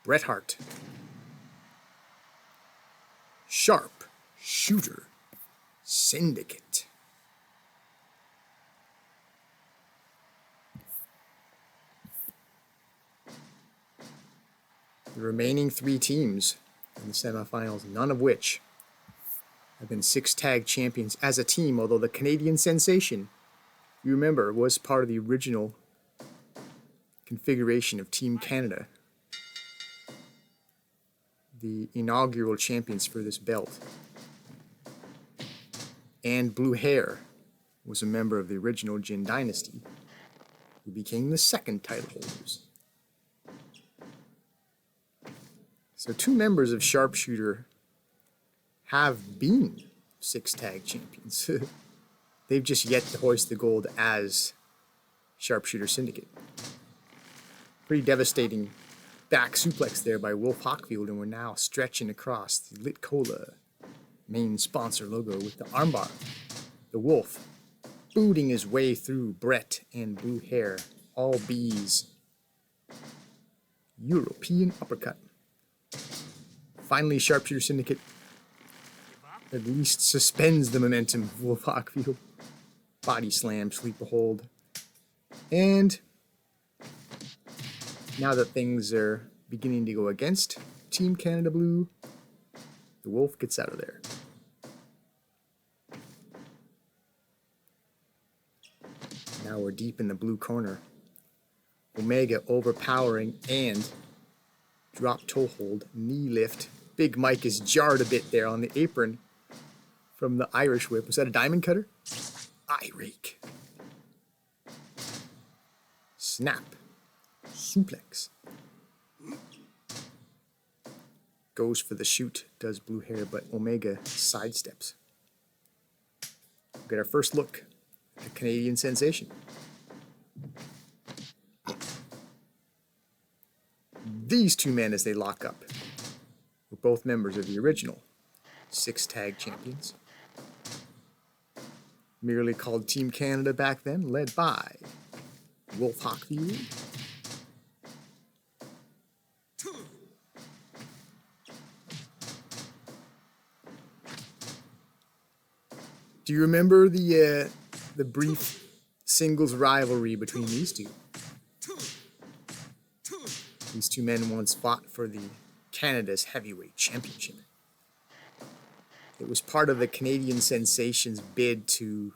Bret Hart. Sharp Shooter Syndicate. The remaining 3 teams in the semifinals, none of which have been 6-tag champions as a team, although the Canadian sensation, you remember, was part of the original configuration of Team Canada, the inaugural champions for this belt. And Blue Hair was a member of the original Jin Dynasty, who became the second title holders. So 2 members of Sharpshooter have been 6-tag champions. They've just yet to hoist the gold as Sharpshooter Syndicate. Pretty devastating back suplex there by Wolf Hockfield, and we're now stretching across the Lit Cola main sponsor logo with the armbar. The Wolf booting his way through Bret and Blue Hair, all bees. European uppercut. Finally, Sharpshooter Syndicate at least suspends the momentum of Wolf Hockfield. Body slam, sleeper hold. And now that things are beginning to go against Team Canada Blue, the Wolf gets out of there. Now we're deep in the blue corner. Omega overpowering and drop toe hold, knee lift. Big Mike is jarred a bit there on the apron from the Irish whip. Was that a diamond cutter? Eye rake. Snap. Suplex. Goes for the shoot, does Blue Hair, but Omega sidesteps. We'll get our first look at the Canadian sensation. These 2 men, as they lock up, were both members of the original 6-tag champions. Merely called Team Canada back then, led by Wolf Hockfield. Do you remember the brief singles rivalry between these 2? These 2 men once fought for the Canada's Heavyweight Championship. It was part of the Canadian Sensation's bid to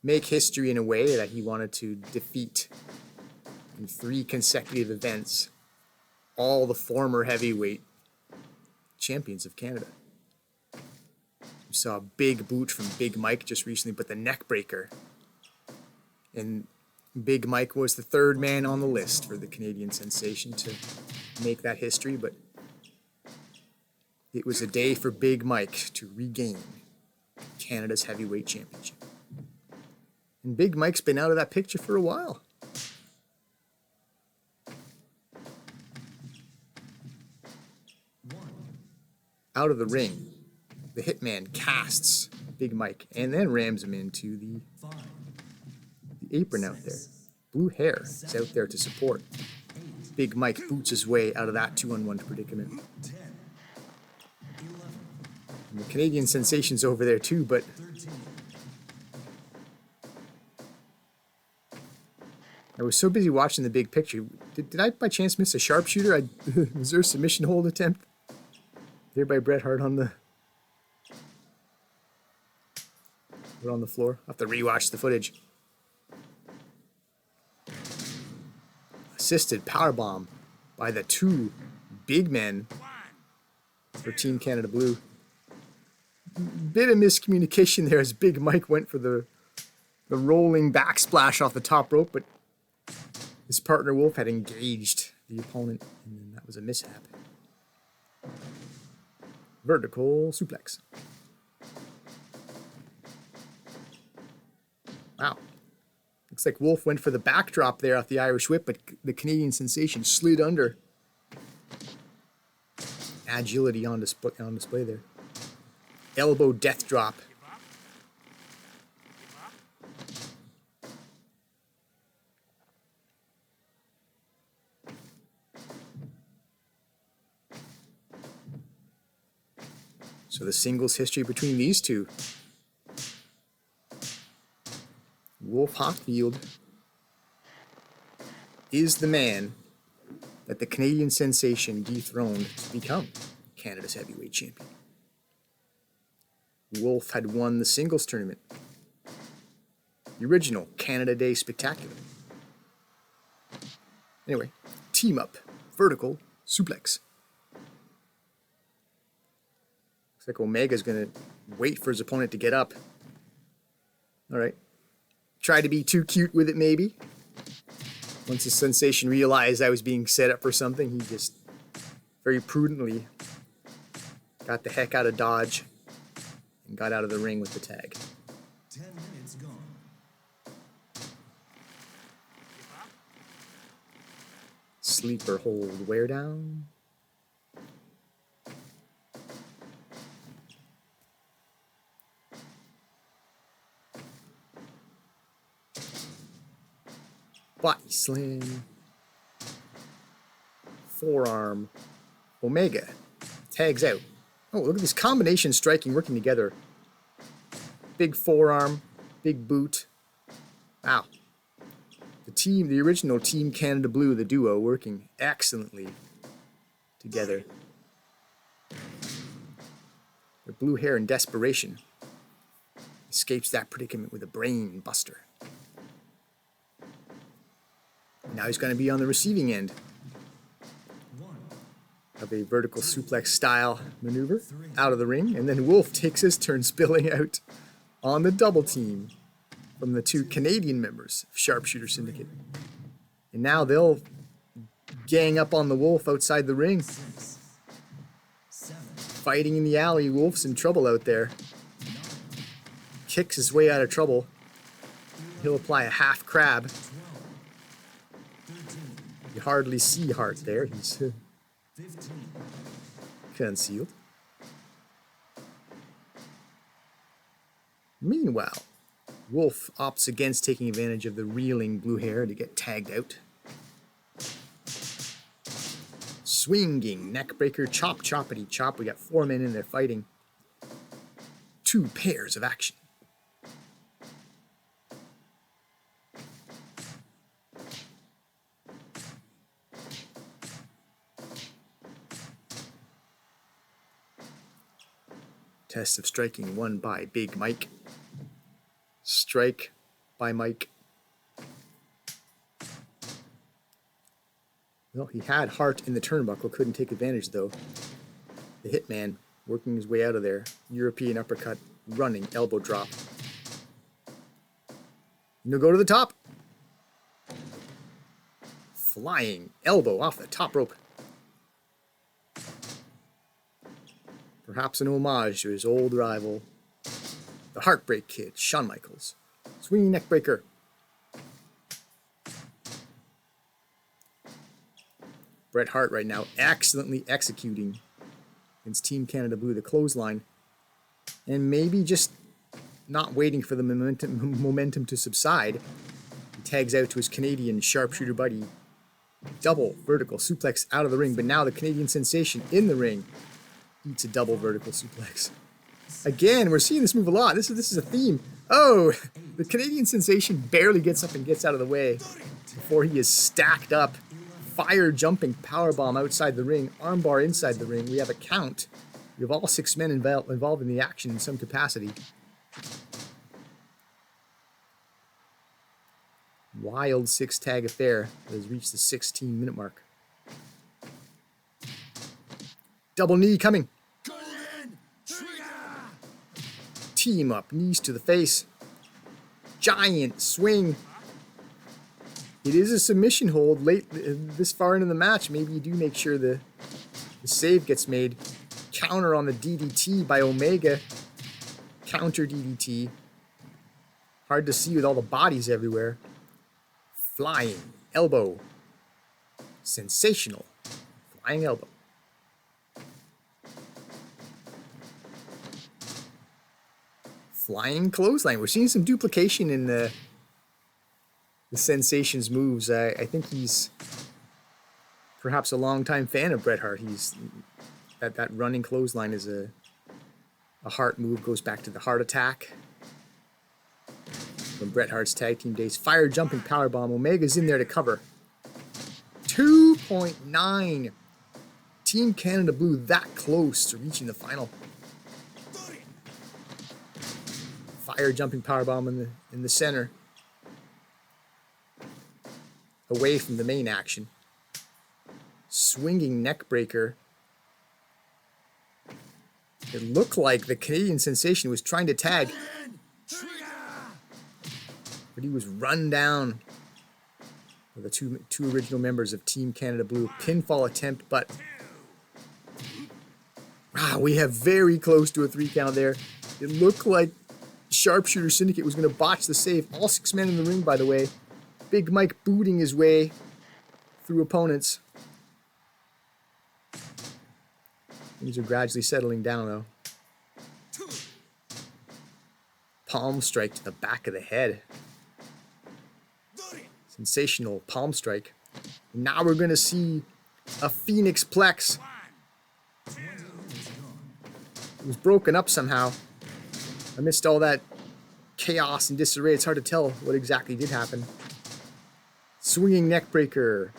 make history in a way that he wanted to defeat in 3 consecutive events all the former heavyweight champions of Canada. We saw a big boot from Big Mike just recently, but the neck breaker. And Big Mike was the 3rd man on the list for the Canadian Sensation to make that history, but it was a day for Big Mike to regain Canada's heavyweight championship. And Big Mike's been out of that picture for a while. Out of the ring, the Hitman casts Big Mike and then rams him into the apron out there. Blue Hair is out there to support. Big Mike boots his way out of that 2-on-1 predicament. And the Canadian Sensation's over there too, but I was so busy watching the big picture. Did I by chance miss a sharpshooter? Was there a submission hold attempt there by Bret Hart on the floor? I'll have to rewatch the footage. Assisted powerbomb by the 2 big men for Team Canada Blue. Bit of miscommunication there as Big Mike went for the rolling backsplash off the top rope, but his partner Wolf had engaged the opponent, and then that was a mishap. Vertical suplex. Wow. Looks like Wolf went for the backdrop there off the Irish Whip, but the Canadian Sensation slid under. Agility on display there. Elbow death drop. So the singles history between these two. Wolf Hochfield is the man that the Canadian Sensation dethroned to become Canada's heavyweight champion. Wolf had won the singles tournament, the original Canada Day Spectacular. Anyway, team up, vertical suplex. Looks like Omega's going to wait for his opponent to get up. All right. Try to be too cute with it, maybe. Once the Sensation realized I was being set up for something, he just very prudently got the heck out of Dodge and got out of the ring with the tag. 10 minutes gone. Sleeper hold, wear down. Body slam. Forearm. Omega tags out. Oh, look at this combination striking working together. Big forearm, big boot. Wow. The original Team Canada Blue, the duo, working excellently together. The Blue Hair in desperation escapes that predicament with a brain buster. Now he's going to be on the receiving end of a vertical suplex style maneuver out of the ring, and then Wolf takes his turn spilling out on the double team from the 2 Canadian members of Sharpshooter Syndicate. And now they'll gang up on the Wolf outside the ring. 6, 7, Fighting in the alley, Wolf's in trouble out there. Kicks his way out of trouble. He'll apply a half crab. 12, 13, You hardly see Hart there. He's 15, concealed. Meanwhile, Wolf opts against taking advantage of the reeling Blue Hair to get tagged out. Swinging neckbreaker, chop choppity chop. We got 4 men in there fighting. 2 pairs of action. Test of striking won by Big Mike. Strike by Mike. Well, he had heart in the turnbuckle, couldn't take advantage though. The Hitman working his way out of there. European uppercut, running elbow drop. No go to the top. Flying elbow off the top rope. Perhaps an homage to his old rival, the Heartbreak Kid, Shawn Michaels. Swinging neck breaker. Bret Hart right now excellently executing against Team Canada Blue, the clothesline. And maybe just not waiting for the momentum to subside. He tags out to his Canadian sharpshooter buddy. Double vertical suplex out of the ring, but now the Canadian sensation in the ring eats a double vertical suplex. Again, we're seeing this move a lot. This is a theme. Oh, the Canadian sensation barely gets up and gets out of the way before he is stacked up. Fire jumping powerbomb outside the ring, armbar inside the ring. We have a count. We have all 6 men involved in the action in some capacity. Wild 6-tag affair that has reached the 16-minute mark. Double knee coming. Team up, knees to the face. Giant swing. It is a submission hold late this far into the match. Maybe you do make sure the save gets made. Counter on the DDT by Omega. Counter DDT. Hard to see with all the bodies everywhere. Flying elbow. Sensational. Flying elbow. Flying clothesline. We're seeing some duplication in the Sensation's moves. I think he's perhaps a longtime fan of Bret Hart. He's that running clothesline is a Hart move. Goes back to the Heart Attack from Bret Hart's tag team days. Fire jumping powerbomb. Omega's in there to cover. 2.9. Team Canada Blue that close to reaching the final. Fire jumping powerbomb in the center. Away from the main action. Swinging neck breaker. It looked like the Canadian sensation was trying to tag, but he was run down by the two original members of Team Canada Blue. Pinfall attempt, but wow, we have very close to a 3 count there. It looked like Sharpshooter Syndicate was going to botch the save. All 6 men in the ring, by the way. Big Mike booting his way through opponents. Things are gradually settling down, though. Palm strike to the back of the head. Sensational palm strike. Now we're going to see a Phoenix Plex. It was broken up somehow. Amidst all that chaos and disarray, it's hard to tell what exactly did happen. Swinging neck breaker.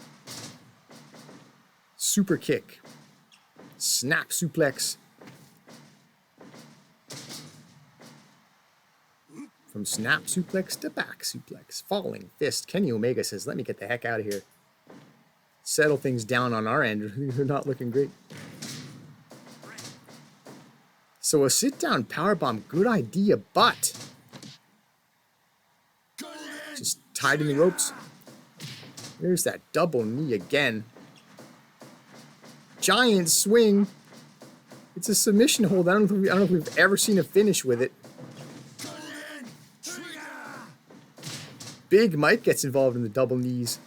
Super kick. Snap suplex. From snap suplex to back suplex. Falling fist. Kenny Omega says, let me get the heck out of here. Settle things down on our end. They're not looking great. So a sit-down powerbomb, good idea, but just tied in the ropes. There's that double knee again. Giant swing. It's a submission hold. I don't know if we've ever seen a finish with it. Big Mike gets involved in the double knees.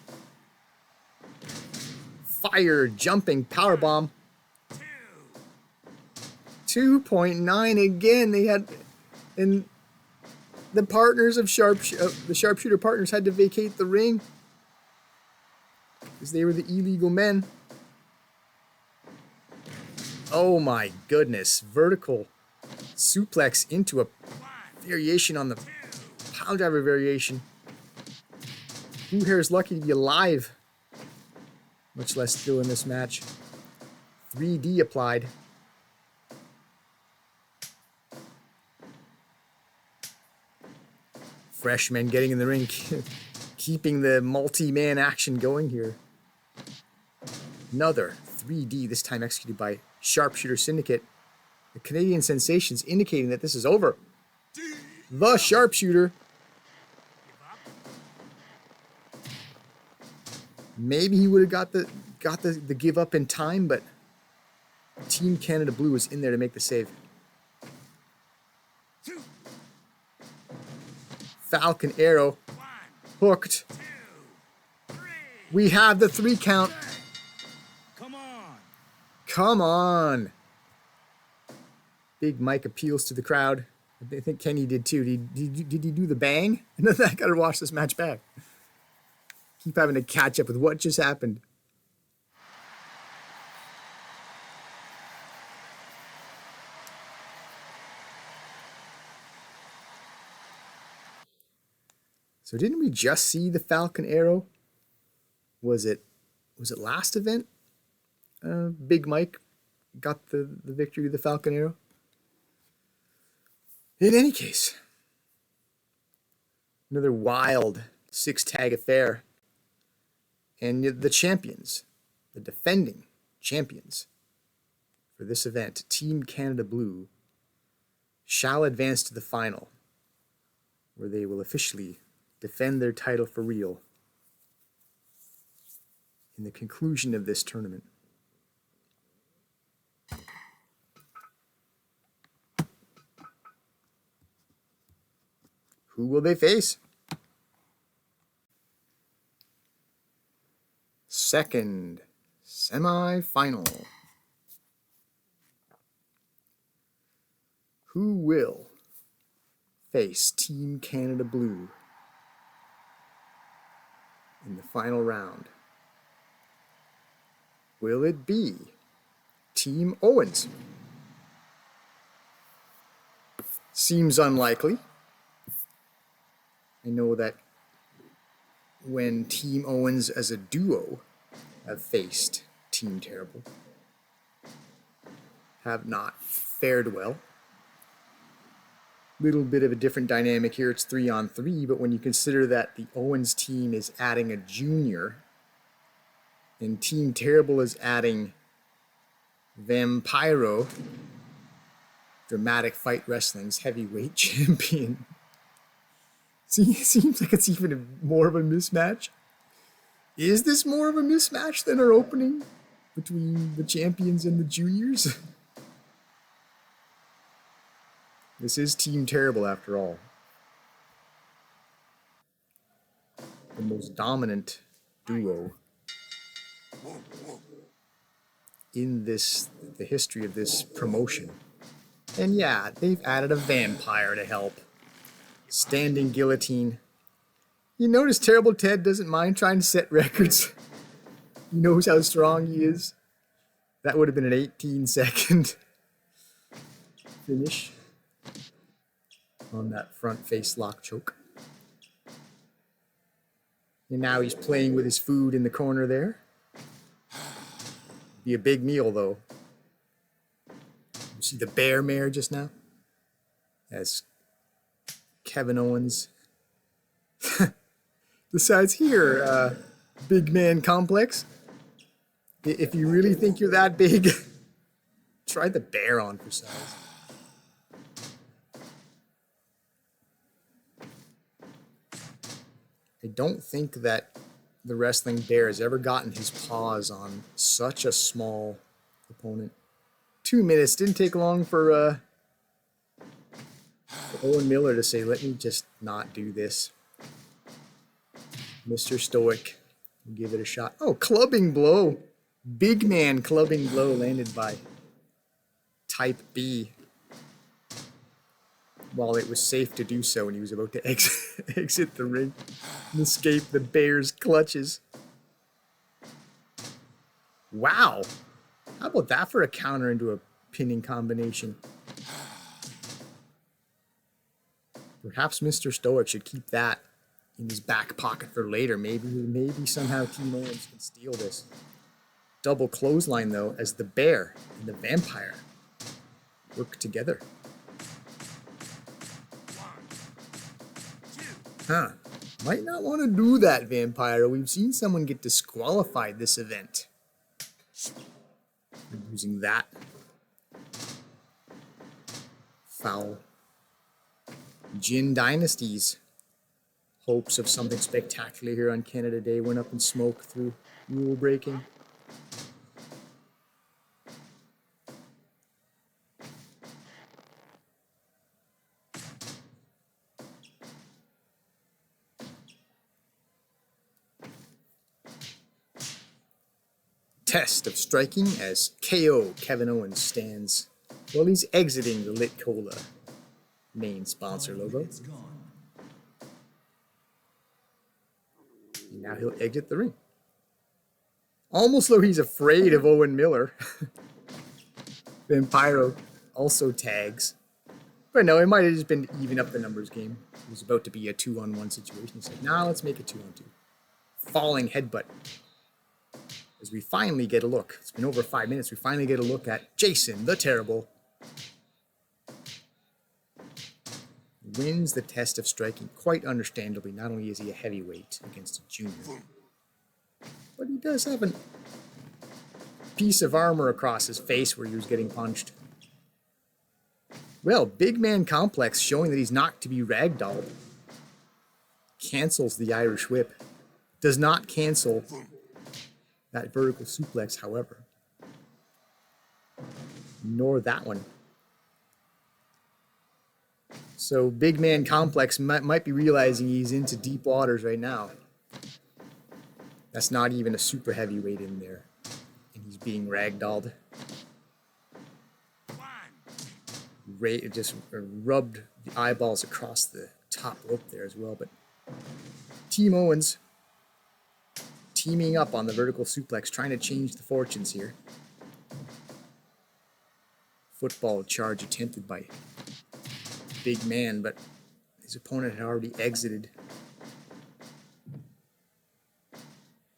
Fire jumping powerbomb. 2.9 again. They had, and the partners of the sharpshooter partners had to vacate the ring because they were the illegal men. Oh my goodness! Vertical suplex into a variation on the pile driver variation. Blue Hair is lucky to be alive, much less still in this match. 3D applied. Fresh men getting in the ring, keeping the multi-man action going here. Another 3D, this time executed by Sharpshooter Syndicate. The Canadian Sensations indicating that this is over. The Sharpshooter. Maybe he would have got the give up in time, but Team Canada Blue was in there to make the save. Falcon Arrow hooked. We have the 3 count. Come on. Come on. Big Mike appeals to the crowd. I think Kenny did too. Did he do the bang? And then I gotta watch this match back. Keep having to catch up with what just happened. So didn't we just see the Falcon Arrow? Was it last event? Big Mike got the victory with the Falcon Arrow. In any case, another wild 6-tag affair. And the champions, the defending champions for this event, Team Canada Blue, shall advance to the final, where they will officially defend their title for real in the conclusion of this tournament. Who will they face? Second semi-final. Who will face Team Canada Blue in the final round? Will it be Team Owens? Seems unlikely. I know that when Team Owens as a duo have faced Team Terrible, have not fared well. Little bit of a different dynamic here. It's 3-on-3, but when you consider that the Owens team is adding a junior and Team Terrible is adding Vampiro, Dramatic Fight Wrestling's heavyweight champion. See, it seems like it's even more of a mismatch. Is this more of a mismatch than our opening between the champions and the juniors? This is Team Terrible after all. The most dominant duo in the history of this promotion. And yeah, they've added a vampire to help. Standing guillotine. You notice Terrible Ted doesn't mind trying to set records. He knows how strong he is. That would have been an 18-second finish on that front face lock choke. And now he's playing with his food in the corner there. Be a big meal though. You see the bear mare just now? As Kevin Owens decides here, big man complex. If you really think you're that big, try the bear on for size. I don't think that the wrestling bear has ever gotten his paws on such a small opponent. 2 minutes, didn't take long for Owen Miller to say, let me just not do this. Mr. Stoic, give it a shot. Oh, clubbing blow. Big man clubbing blow landed by Type B. While it was safe to do so, and he was about to exit the ring and escape the bear's clutches. Wow. How about that for a counter into a pinning combination? Perhaps Mr. Stoic should keep that in his back pocket for later. Maybe somehow Team Owens can steal this. Double clothesline, though, as the bear and the vampire work together. Huh. Might not want to do that, Vampiro. We've seen someone get disqualified this event. Using that. Foul. Jin Dynasty's hopes of something spectacular here on Canada Day went up in smoke through rule breaking. Test of striking as KO Kevin Owens stands while he's exiting the Lit Cola main sponsor logo. And now he'll exit the ring. Almost though he's afraid of Owen Miller. Vampiro also tags. But no, it might have just been to even up the numbers game. It was about to be a 2-on-1 situation. He said, nah, let's make it 2-on-2. Falling headbutt. As we finally get a look. It's been over 5 minutes. We finally get a look at Jason the Terrible. Wins the test of striking quite understandably. Not only is he a heavyweight against a junior, but he does have a piece of armor across his face where he was getting punched. Well, Big Man Complex showing that he's not to be ragdolled. Cancels the Irish Whip. Does not cancel that vertical suplex, however. Nor that one. So Big Man Complex might be realizing he's into deep waters right now. That's not even a super heavyweight in there. And he's being ragdolled. Just rubbed the eyeballs across the top rope there as well. But Team Owens teaming up on the vertical suplex, trying to change the fortunes here. Football charge attempted by Big Man, but his opponent had already exited.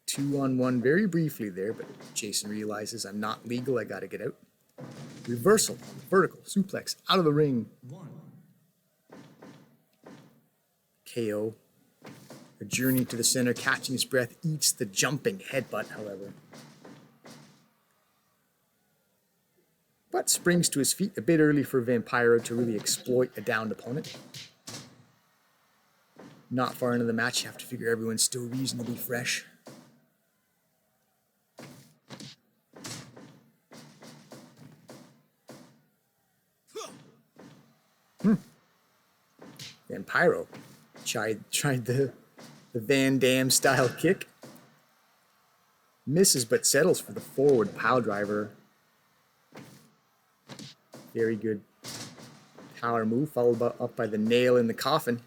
2-on-1 very briefly there, but Jason realizes I'm not legal, I gotta get out. Reversal on the vertical suplex out of the ring. KO. A journey to the center, catching his breath, eats the jumping headbutt, however. But springs to his feet a bit early for Vampiro to really exploit a downed opponent. Not far into the match, you have to figure everyone's still reasonably fresh. Vampiro tried the Van Damme style kick. Misses but settles for the forward pile driver. Very good power move, followed up by the nail in the coffin.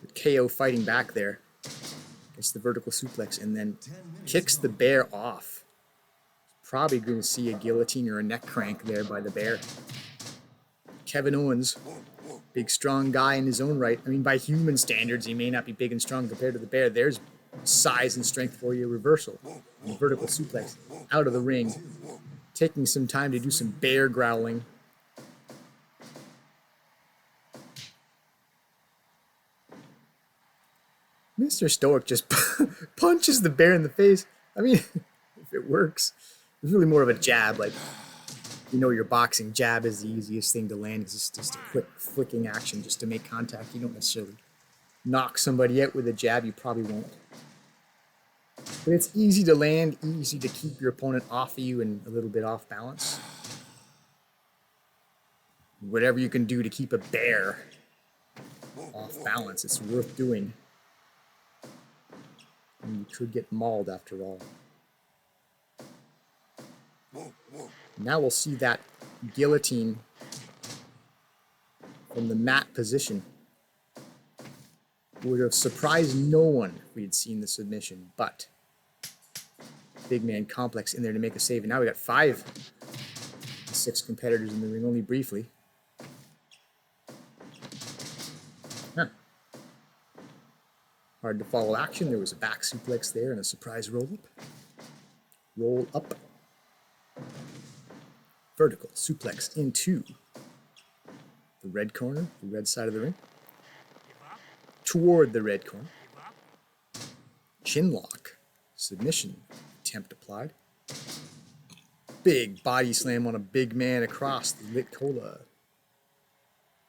With KO fighting back there. Gets the vertical suplex and then kicks the bear off. Probably going to see a guillotine or a neck crank there by the bear. Kevin Owens, big strong guy in his own right. I mean, by human standards, he may not be big and strong compared to the bear. There's size and strength for you. Reversal. And vertical suplex out of the ring. Taking some time to do some bear growling. Mr. Stoic just punches the bear in the face. I mean, if it works. It's really more of a jab, like, you know, your boxing jab is the easiest thing to land. It's just a quick flicking action just to make contact. You don't necessarily knock somebody out with a jab. You probably won't. But it's easy to land, easy to keep your opponent off of you and a little bit off balance. Whatever you can do to keep a bear off balance, it's worth doing. And you could get mauled after all. Now we'll see that guillotine from the mat position. Would have surprised no one if we had seen the submission, but Big Man Complex in there to make a save. And now we got 6 competitors in the ring, only briefly. Hard to follow action. There was a back suplex there and a surprise roll up. Roll up. Vertical suplex into the red corner, the red side of the ring. Toward the red corner. Chin lock. Submission attempt applied. Big body slam on a big man across the lit cola.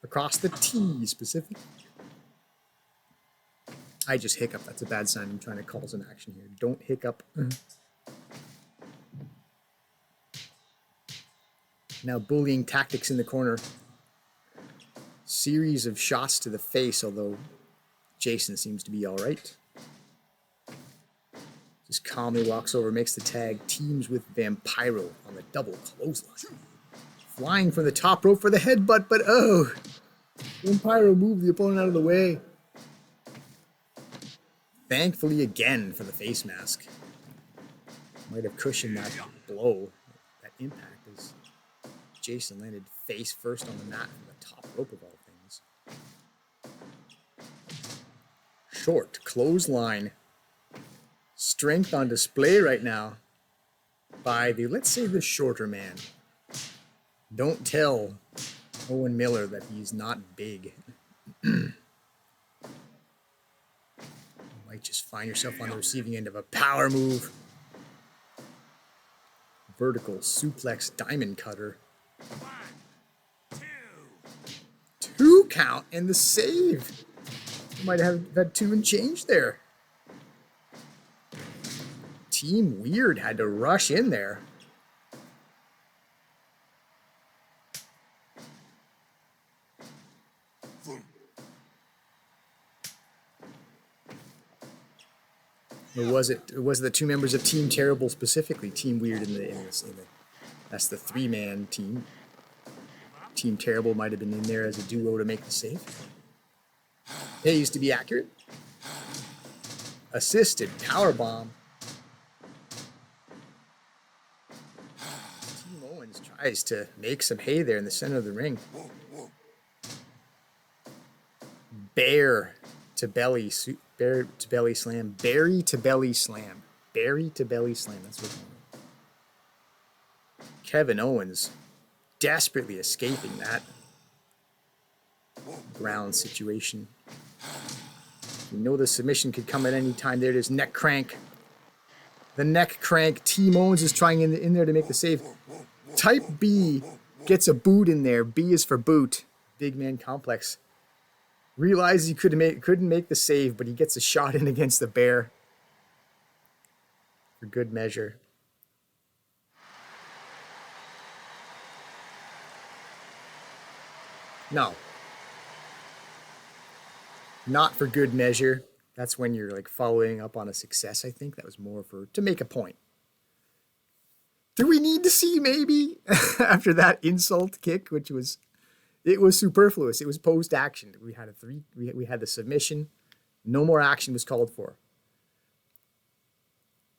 Across the T specifically. I just hiccup. That's a bad sign. I'm trying to call some action here. Don't hiccup. Now bullying tactics in the corner. Series of shots to the face, although Jason seems to be all right. Just calmly walks over, makes the tag, teams with Vampiro on the double clothesline. Flying from the top rope for the headbutt, but oh! Vampiro moved the opponent out of the way. Thankfully again for the face mask. Might have cushioned that blow, that impact, as Jason landed face first on the mat from the top rope of all things. Short clothesline. Strength on display right now by the, let's say, the shorter man. Don't tell Owen Miller that he's not big. You might just find yourself on the receiving end of a power move. Vertical suplex diamond cutter. 2 count and the save. You might have had 2 and change there. Team Weird had to rush in there. Or was it the 2 members of Team Terrible specifically? Team Weird in the that's the 3-man team. Team Terrible might have been in there as a duo to make the save. Pays to be accurate. Assisted powerbomb. Team Owens tries to make some hay there in the center of the ring. Bear to belly slam. Barry to belly slam. Barry to belly slam. That's what. Kevin Owens desperately escaping that ground situation. You know the submission could come at any time. There it is, neck crank. The neck crank. Team Owens is trying in there to make the save. Type B gets a boot in there. B is for boot. Big man complex. Realizes he couldn't make the save, but he gets a shot in against the bear. For good measure. No. Not for good measure. That's when you're like following up on a success, I think. That was more to make a point. Do we need to see maybe after that insult kick, which was superfluous. It was post action. We had we had the submission. No more action was called for.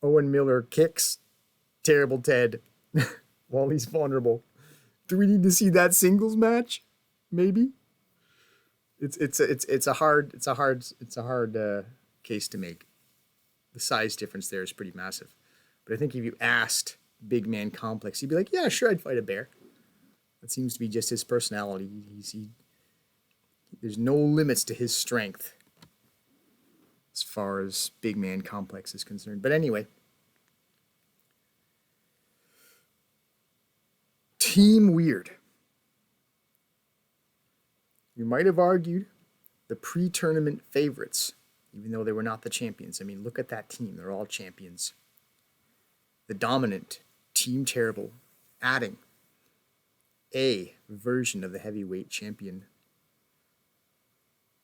Owen Miller kicks Terrible Ted while he's vulnerable. Do we need to see that singles match? Maybe. It's a hard case to make. The size difference there is pretty massive. But I think if you asked Big Man Complex, he'd be like, yeah, sure, I'd fight a bear. That seems to be just his personality. There's no limits to his strength as far as Big Man Complex is concerned. But anyway. Team Weird. You might have argued the pre-tournament favorites, even though they were not the champions. I mean, look at that team. They're all champions. The dominant Team Terrible, adding a version of the heavyweight champion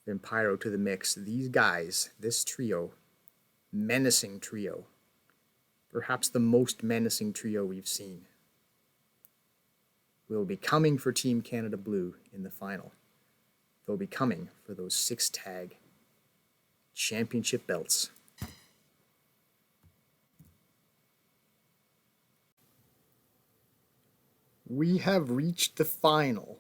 Vampiro to the mix. These guys, this trio, menacing trio, perhaps the most menacing trio we've seen, will be coming for Team Canada Blue in the final. They'll be coming for those 6-tag championship belts. We have reached the final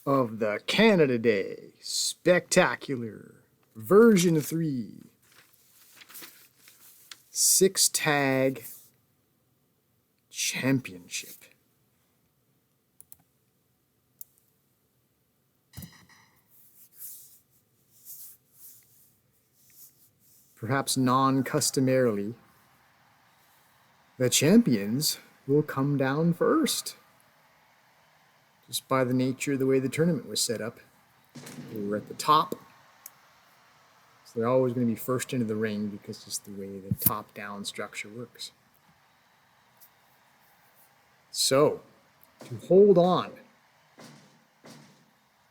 of the Canada Day Spectacular Version 3 6-tag championship. perhaps non-customarily, the champions will come down first. Just by the nature of the way the tournament was set up. They were at the top. So they're always going to be first into the ring because just the way the top-down structure works. So, to hold on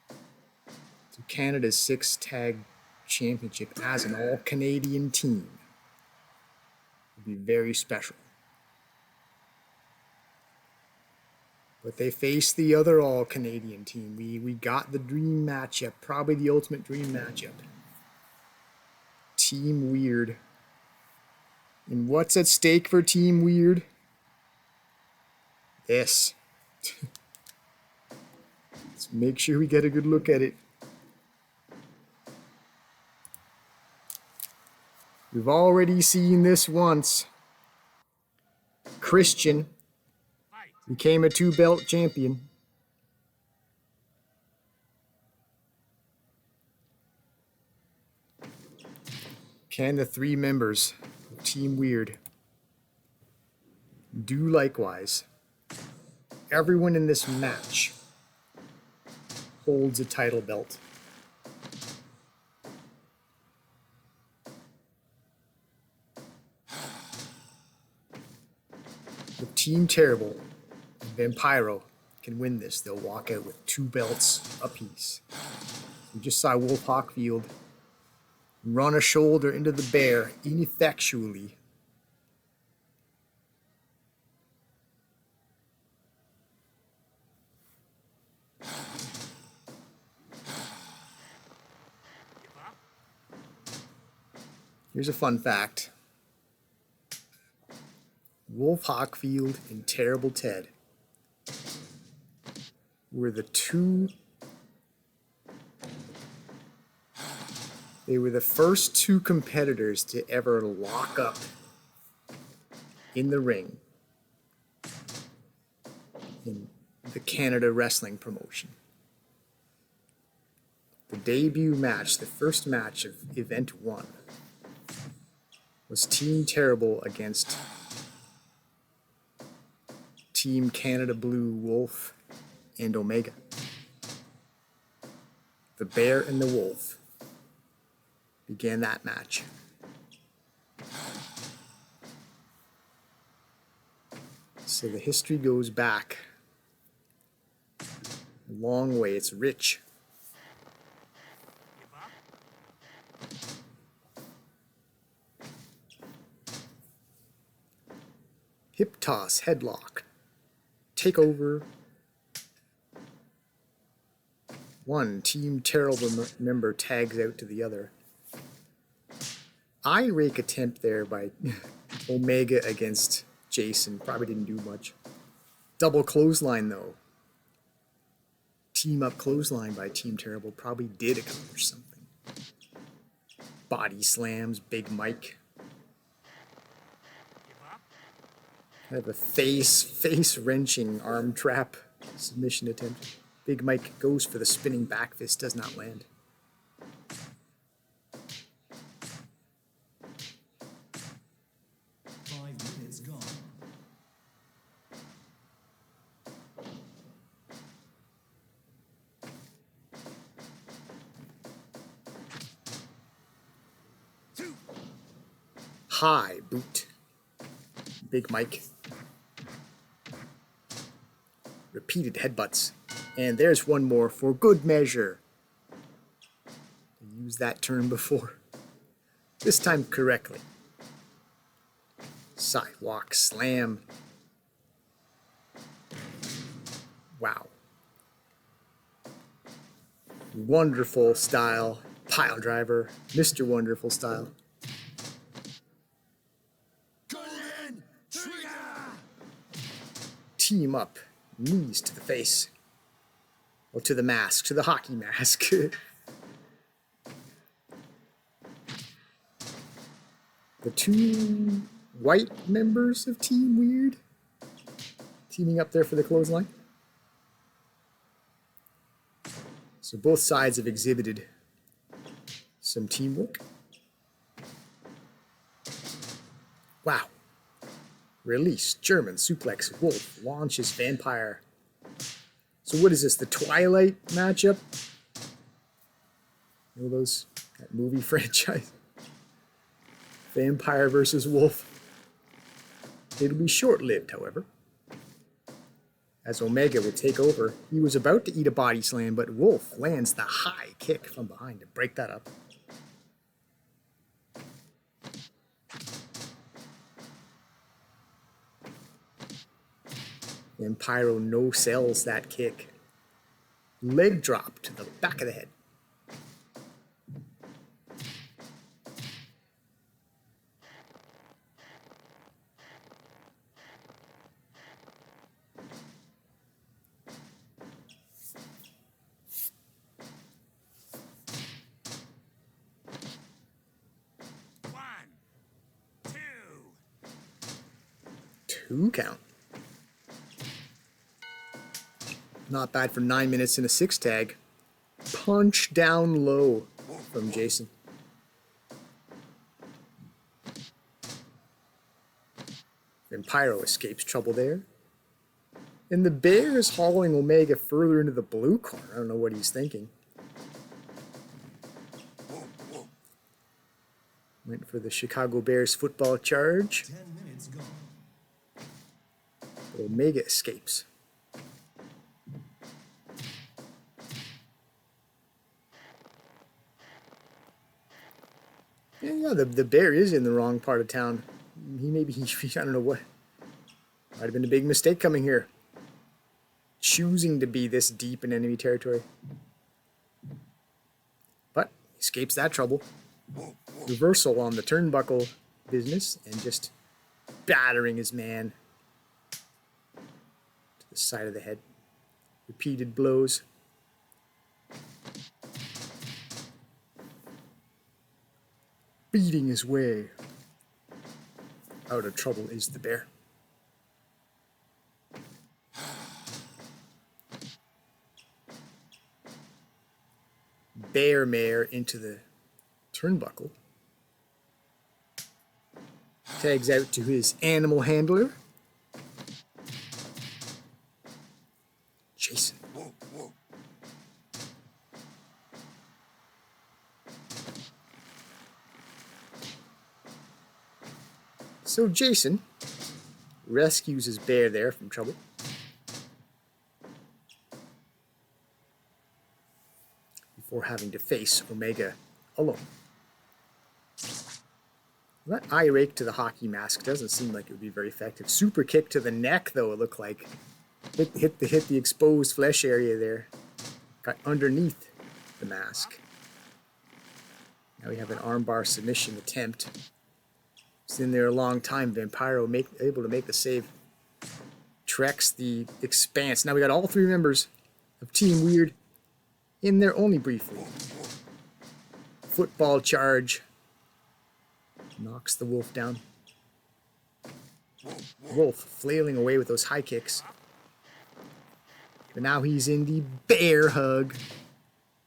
to Canada's 6 Tag Championship as an all-Canadian team would be very special. But they faced the other all-Canadian team. We got the dream matchup, probably the ultimate dream matchup. Team Weird. And what's at stake for Team Weird? This. Let's make sure we get a good look at it. We've already seen this once. Christian became a 2-belt champion. Can the 3 members of Team Weird do likewise? Everyone in this match holds a title belt. If Team Terrible and Vampiro can win this, they'll walk out with 2 belts apiece. We just saw Wolf Hockfield run a shoulder into the bear ineffectually. Here's a fun fact. Wolf Hockfield and Terrible Ted were the first 2 competitors to ever lock up in the ring in the Canada Wrestling promotion. The debut match, the first match of Event 1, was Team Terrible against Team Canada Blue, Wolf and Omega. The Bear and the Wolf began that match. So the history goes back a long way. It's rich. Hip toss, headlock, takeover. One Team Terrible member tags out to the other. Eye rake attempt there by Omega against Jason. Probably didn't do much. Double clothesline though. Team up clothesline by Team Terrible probably did accomplish something. Body slams, Big Mike. Kind of a face-wrenching arm trap submission attempt. Big Mike goes for the spinning back fist, does not land. Gone. High boot. Big Mike. Repeated headbutts. And there's one more for good measure. I used that term before. This time correctly. Sidewalk slam. Wow. Wonderful style. Pile driver. Mr. Wonderful style. Golden Trigger! Team up. Knees to the face. Or to the mask. To the hockey mask. The 2 white members of Team Weird teaming up there for the clothesline. So both sides have exhibited some teamwork. Wow. Release, German, suplex, Wolf, launches Vampire. So what is this, the Twilight matchup? You know that movie franchise? Vampire versus Wolf. It'll be short-lived, however, as Omega would take over. He was about to eat a body slam, but Wolf lands the high kick from behind to break that up. And Pyro no-sells that kick. Leg drop to the back of the head. Two count. Not bad for 9 minutes in a 6 tag. Punch down low from Jason. And Pyro escapes trouble there. And the Bear is hauling Omega further into the blue corner. I don't know what he's thinking. Went for the Chicago Bears football charge. 10 minutes gone. But Omega escapes. Yeah, the Bear is in the wrong part of town. I don't know what. Might have been a big mistake coming here. Choosing to be this deep in enemy territory. But escapes that trouble. Reversal on the turnbuckle business and just battering his man to the side of the head. Repeated blows. Beating his way out of trouble is the Bear. Bear mare into the turnbuckle. Tags out to his animal handler. Jason. So Jason rescues his Bear there from trouble. Before having to face Omega alone. That eye rake to the hockey mask doesn't seem like it would be very effective. Super kick to the neck, though, it looked like. Hit the exposed flesh area there. Got underneath the mask. Now we have an armbar submission attempt. It's in there a long time. Vampiro able to make the save. Treks the Expanse. Now we got all three members of Team Weird in there only briefly. Football charge. Knocks the Wolf down. Wolf flailing away with those high kicks. But now he's in the Bear hug.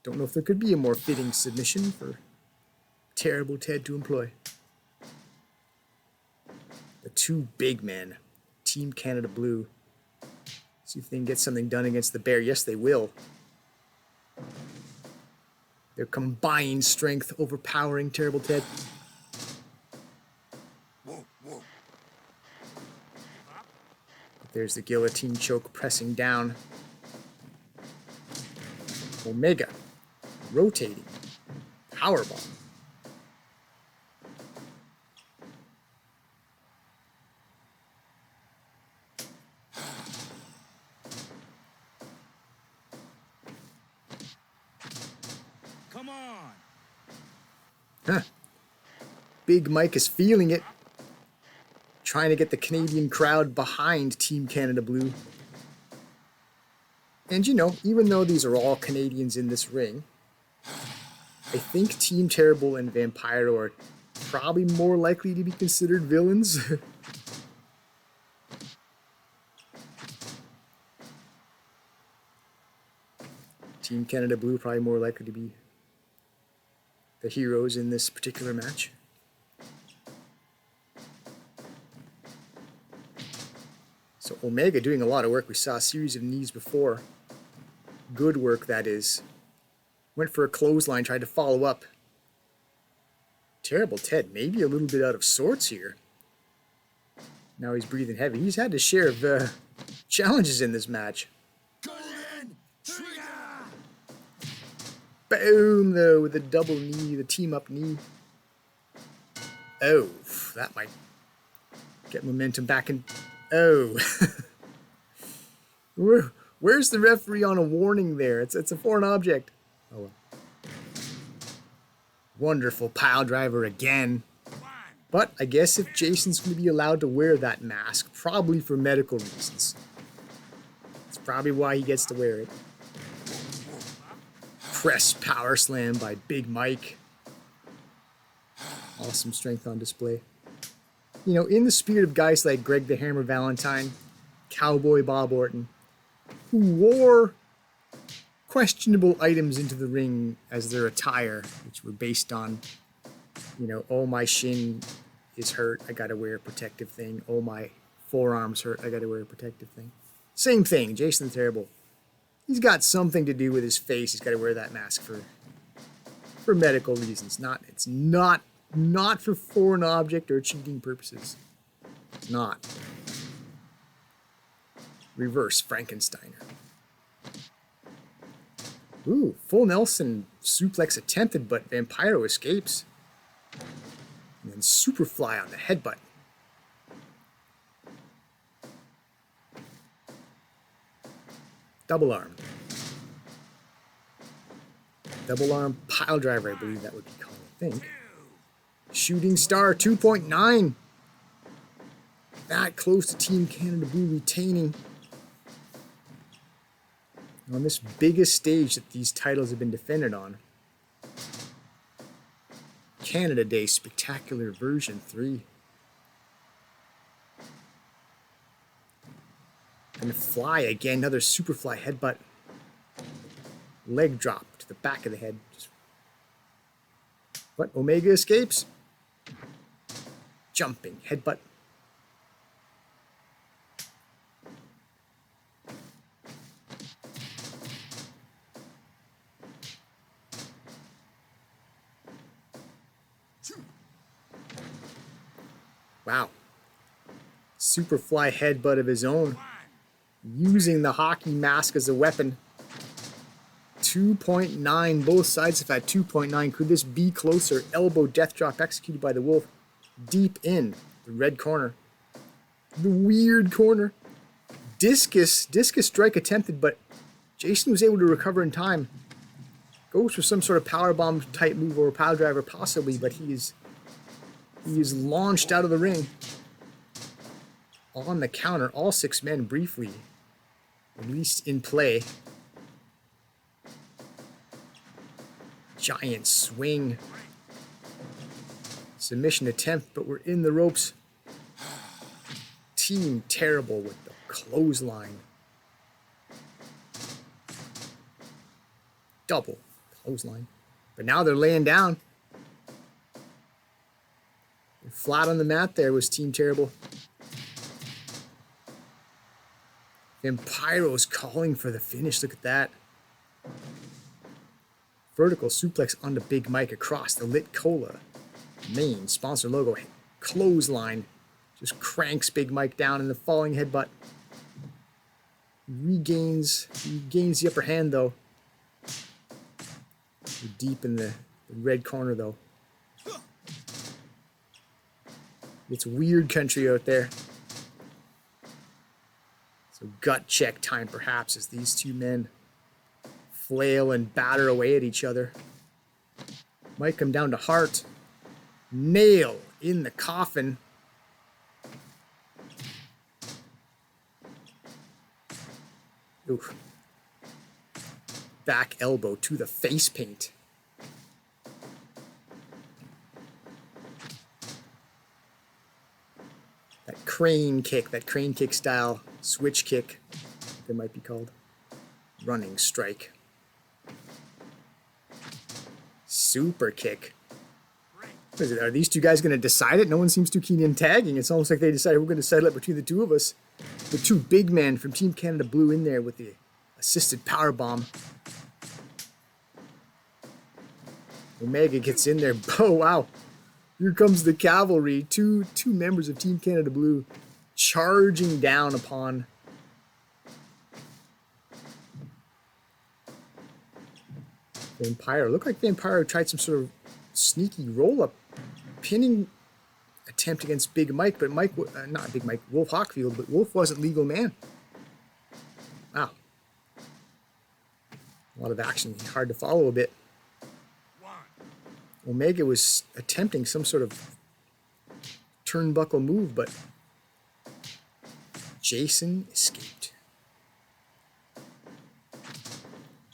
Don't know if there could be a more fitting submission for Terrible Ted to employ. The two big men, Team Canada Blue. See if they can get something done against the Bear. Yes, they will. Their combined strength overpowering Terrible Ted. There's the guillotine choke pressing down. Omega rotating. Powerbomb. Come on. Huh. Big Mike is feeling it. Trying to get the Canadian crowd behind Team Canada Blue. And you know, even though these are all Canadians in this ring, I think Team Terrible and Vampiro are probably more likely to be considered villains. Team Canada Blue probably more likely to be the heroes in this particular match. So Omega doing a lot of work. We saw a series of knees before. Good work, that is. Went for a clothesline, tried to follow up. Terrible Ted, maybe a little bit out of sorts here. Now he's breathing heavy. He's had his share of challenges in this match. Golden Trigger! Boom, though, with the double knee, the team-up knee. Oh, that might get momentum back in. Oh. Where's the referee on a warning there? It's a foreign object. Oh, well. Wonderful pile driver again. But I guess if Jason's going to be allowed to wear that mask, probably for medical reasons. That's probably why he gets to wear it. Press power slam by Big Mike. Awesome strength on display. You know, in the spirit of guys like Greg the Hammer Valentine, Cowboy Bob Orton, who wore questionable items into the ring as their attire, which were based on, you know, oh, my shin is hurt, I gotta wear a protective thing. Oh, my forearm's hurt, I gotta wear a protective thing. Same thing, Jason the Terrible. He's got something to do with his face. He's gotta wear that mask for medical reasons. It's not for foreign object or cheating purposes. It's not. Reverse Frankensteiner. Ooh, full Nelson suplex attempted, but Vampiro escapes. And then Superfly on the headbutt. Double arm. Double arm pile driver, I believe that would be called, I think. Shooting Star 2.9. That close to Team Canada Blue retaining. On this biggest stage that these titles have been defended on. Canada Day Spectacular Version 3. And fly again, another Superfly headbutt. Leg drop to the back of the head. But Omega escapes. Jumping headbutt. Wow. Superfly headbutt of his own. Using the hockey mask as a weapon. 2.9. Both sides have had 2.9. Could this be closer? Elbow death drop executed by the Wolf. Deep in the red corner. The weird corner. Discus strike attempted, but Jason was able to recover in time. Goes for some sort of powerbomb type move or power driver possibly, but he is launched out of the ring. On the counter, all six men briefly, at least in play. Giant swing. Submission attempt, but we're in the ropes. Team Terrible with the clothesline. Double clothesline. But now they're laying down. Flat on the mat there was Team Terrible. Vampiro's calling for the finish. Look at that. Vertical suplex onto Big Mike across the Lit Cola. Main sponsor logo. Clothesline. Just cranks Big Mike down in the falling headbutt. Regains the upper hand though. Deep in the red corner though. It's weird country out there. So gut check time perhaps as these two men flail and batter away at each other. Might come down to heart. Nail in the coffin. Oof. Back elbow to the face paint. That crane kick style switch kick, they might be called. Running strike. Super kick. What is it? Are these two guys going to decide it? No one seems too keen in tagging. It's almost like they decided we're going to settle it between the two of us. The two big men from Team Canada Blue in there with the assisted power bomb. Omega gets in there. Oh, wow. Here comes the cavalry. Two members of Team Canada Blue charging down upon Vampiro. Looked like Vampiro tried some sort of sneaky roll-up pinning attempt against Big Mike, but Mike, not Big Mike, Wolf Hockfield, but Wolf wasn't legal man. Wow. A lot of action, hard to follow a bit. Omega was attempting some sort of turnbuckle move, but Jason escaped.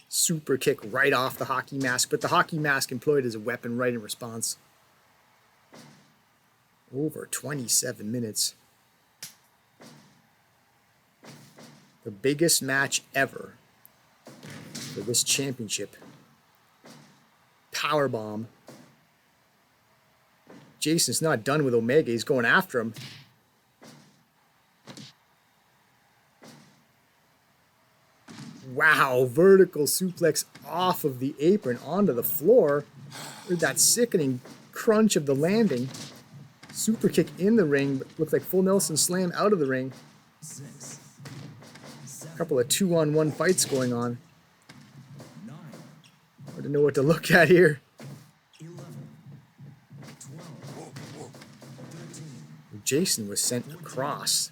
Super kick right off the hockey mask, but the hockey mask employed as a weapon right in response. Over 27 minutes. The biggest match ever for this championship. Powerbomb. Jason's not done with Omega. He's going after him. Wow, vertical suplex off of the apron onto the floor. Heard that sickening crunch of the landing. Super kick in the ring, but looked like full Nelson slam out of the ring. A couple of 2-on-1 fights going on. Hard to know what to look at here. Jason was sent across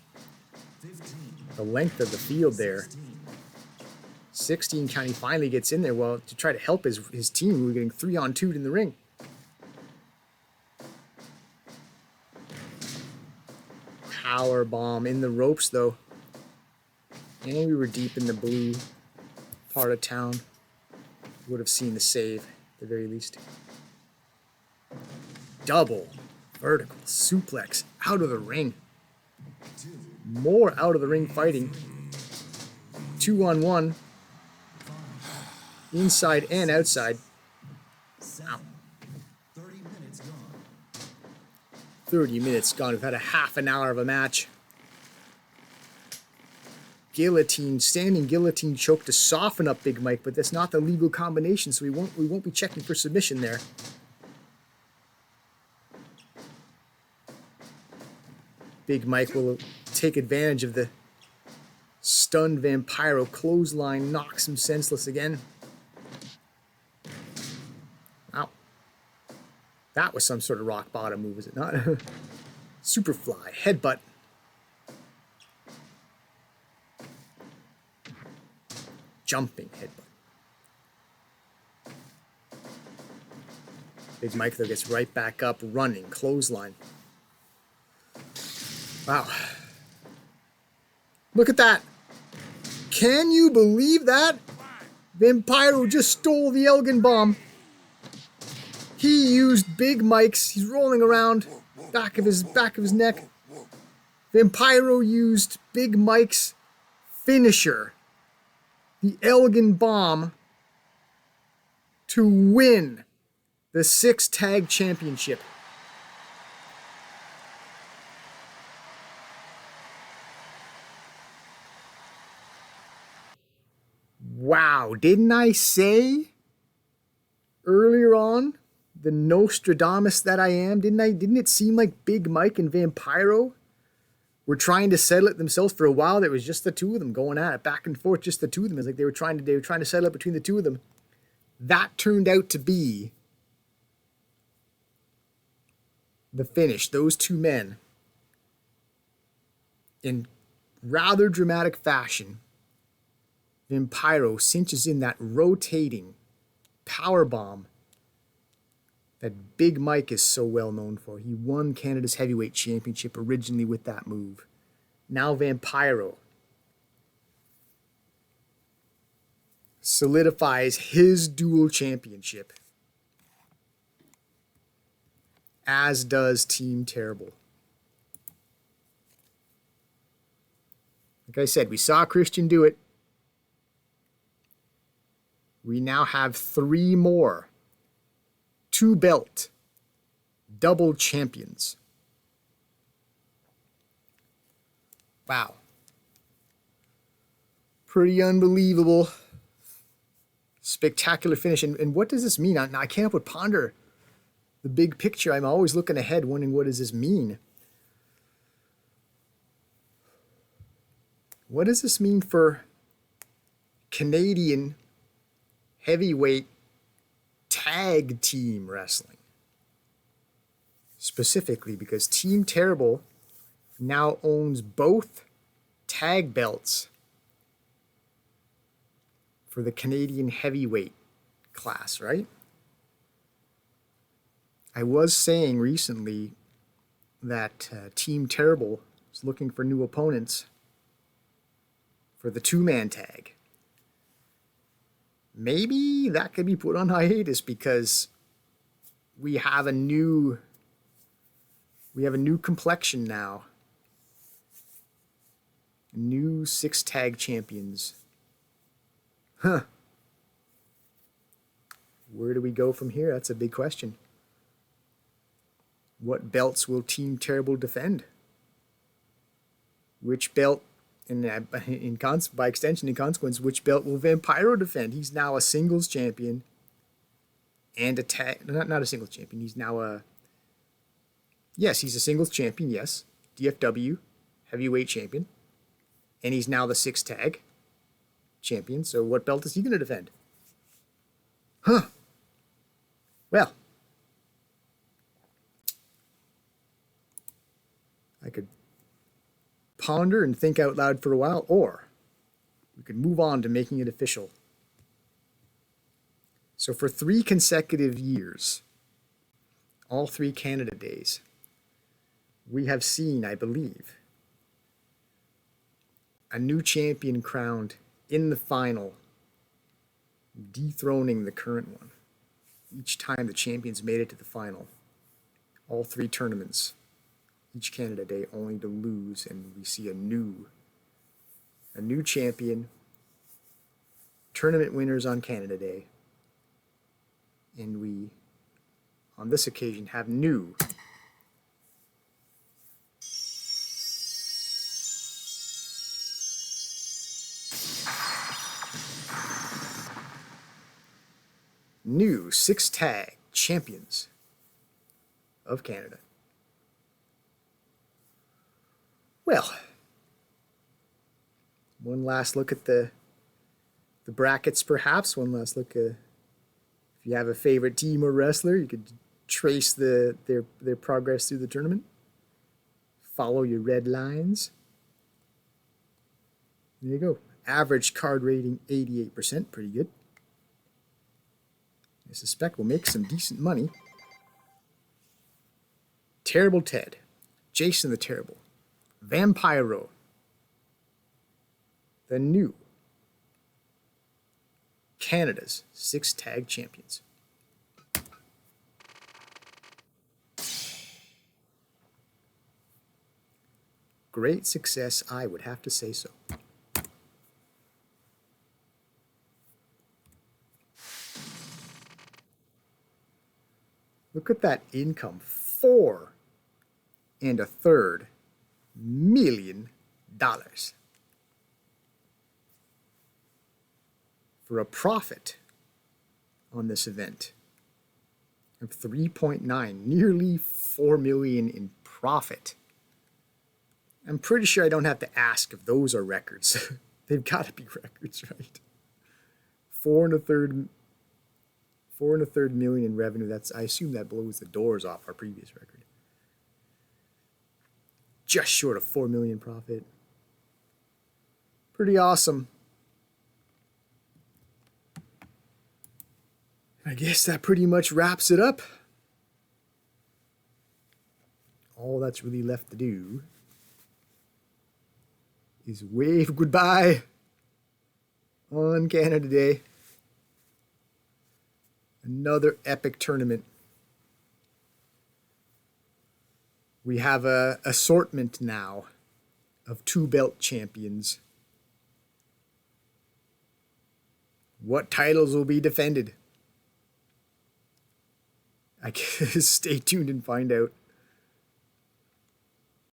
the length of the field there. 16 count, he finally gets in there. Well, to try to help his team, we were getting 3-on-2'd in the ring. Power bomb in the ropes, though. And we were deep in the blue part of town. Would have seen the save, at the very least. Double vertical suplex out of the ring. More out of the ring fighting. 2-on-1. Inside and outside. Ow. 30 minutes gone. We've had a half an hour of a match. Guillotine, standing guillotine choke to soften up Big Mike, but that's not the legal combination, so we won't be checking for submission there. Big Mike will take advantage of the stunned Vampiro clothesline, knocks him senseless again. Wow. That was some sort of rock bottom move, was it not? Superfly, headbutt. Jumping headbutt. Big Mike, though, gets right back up, running, clothesline. Wow. Look at that. Can you believe that? Vampiro just stole the Elgin bomb. He used Big Mike's. He's rolling around back of his neck. Vampiro used Big Mike's finisher, the Elgin bomb, to win the 6 Tag Championship. Wow, didn't I say earlier on, the Nostradamus that I am, didn't it seem like Big Mike and Vampiro were trying to settle it themselves for a while? There was just the two of them going at it, back and forth, just the two of them. It's like they were trying to settle it between the two of them. That turned out to be the finish. Those two men, in rather dramatic fashion, Vampiro cinches in that rotating power bomb that Big Mike is so well known for. He won Canada's heavyweight championship originally with that move. Now Vampiro solidifies his dual championship, as does Team Terrible. Like I said, we saw Christian do it. We now have 3 more 2-belt double champions. Wow. Pretty unbelievable. Spectacular finish. And what does this mean? Now, I can't help but ponder the big picture. I'm always looking ahead, wondering what does this mean? What does this mean for Canadian heavyweight tag team wrestling? Specifically because Team Terrible now owns both tag belts for the Canadian heavyweight class, right? I was saying recently that Team Terrible is looking for new opponents for the two-man tag. Maybe that could be put on hiatus because we have a new complexion now. New 6 tag champions. Huh. Where do we go from here? That's a big question. What belts will Team Terrible defend? Which belt, by extension, in consequence, which belt will Vampiro defend? He's now a singles champion and a tag, not a singles champion. He's now yes, he's a singles champion, yes. DFW heavyweight champion. And he's now the 6 tag champion. So what belt is he going to defend? Huh. Well, I could ponder and think out loud for a while, or we could move on to making it official. So for 3 consecutive years, all 3 Canada Days, we have seen, I believe, a new champion crowned in the final, dethroning the current one. Each time the champions made it to the final, all 3 tournaments, each Canada Day, only to lose, and we see a new champion, tournament winners on Canada Day, and we, on this occasion, have new new 6 tag champions of Canada. Well, one last look at the brackets, perhaps. One last look. If you have a favorite team or wrestler, you could trace their progress through the tournament. Follow your red lines. There you go. Average card rating 88%, pretty good. I suspect we'll make some decent money. Terrible Ted, Jason the Terrible, Vampiro, the new Canada's 6 tag champions. Great success, I would have to say so. Look at that income, $4.33 million for a profit on this event of 3.9, nearly $4 million in profit. I'm pretty sure I don't have to ask if those are records. They've got to be records, right? 4.33 million in revenue. I assume that blows the doors off our previous record. Just short of 4 million profit. Pretty awesome. I guess that pretty much wraps it up. All that's really left to do is wave goodbye on Canada Day. Another epic tournament. We have a assortment now of 2 belt champions. What titles will be defended? I guess stay tuned and find out.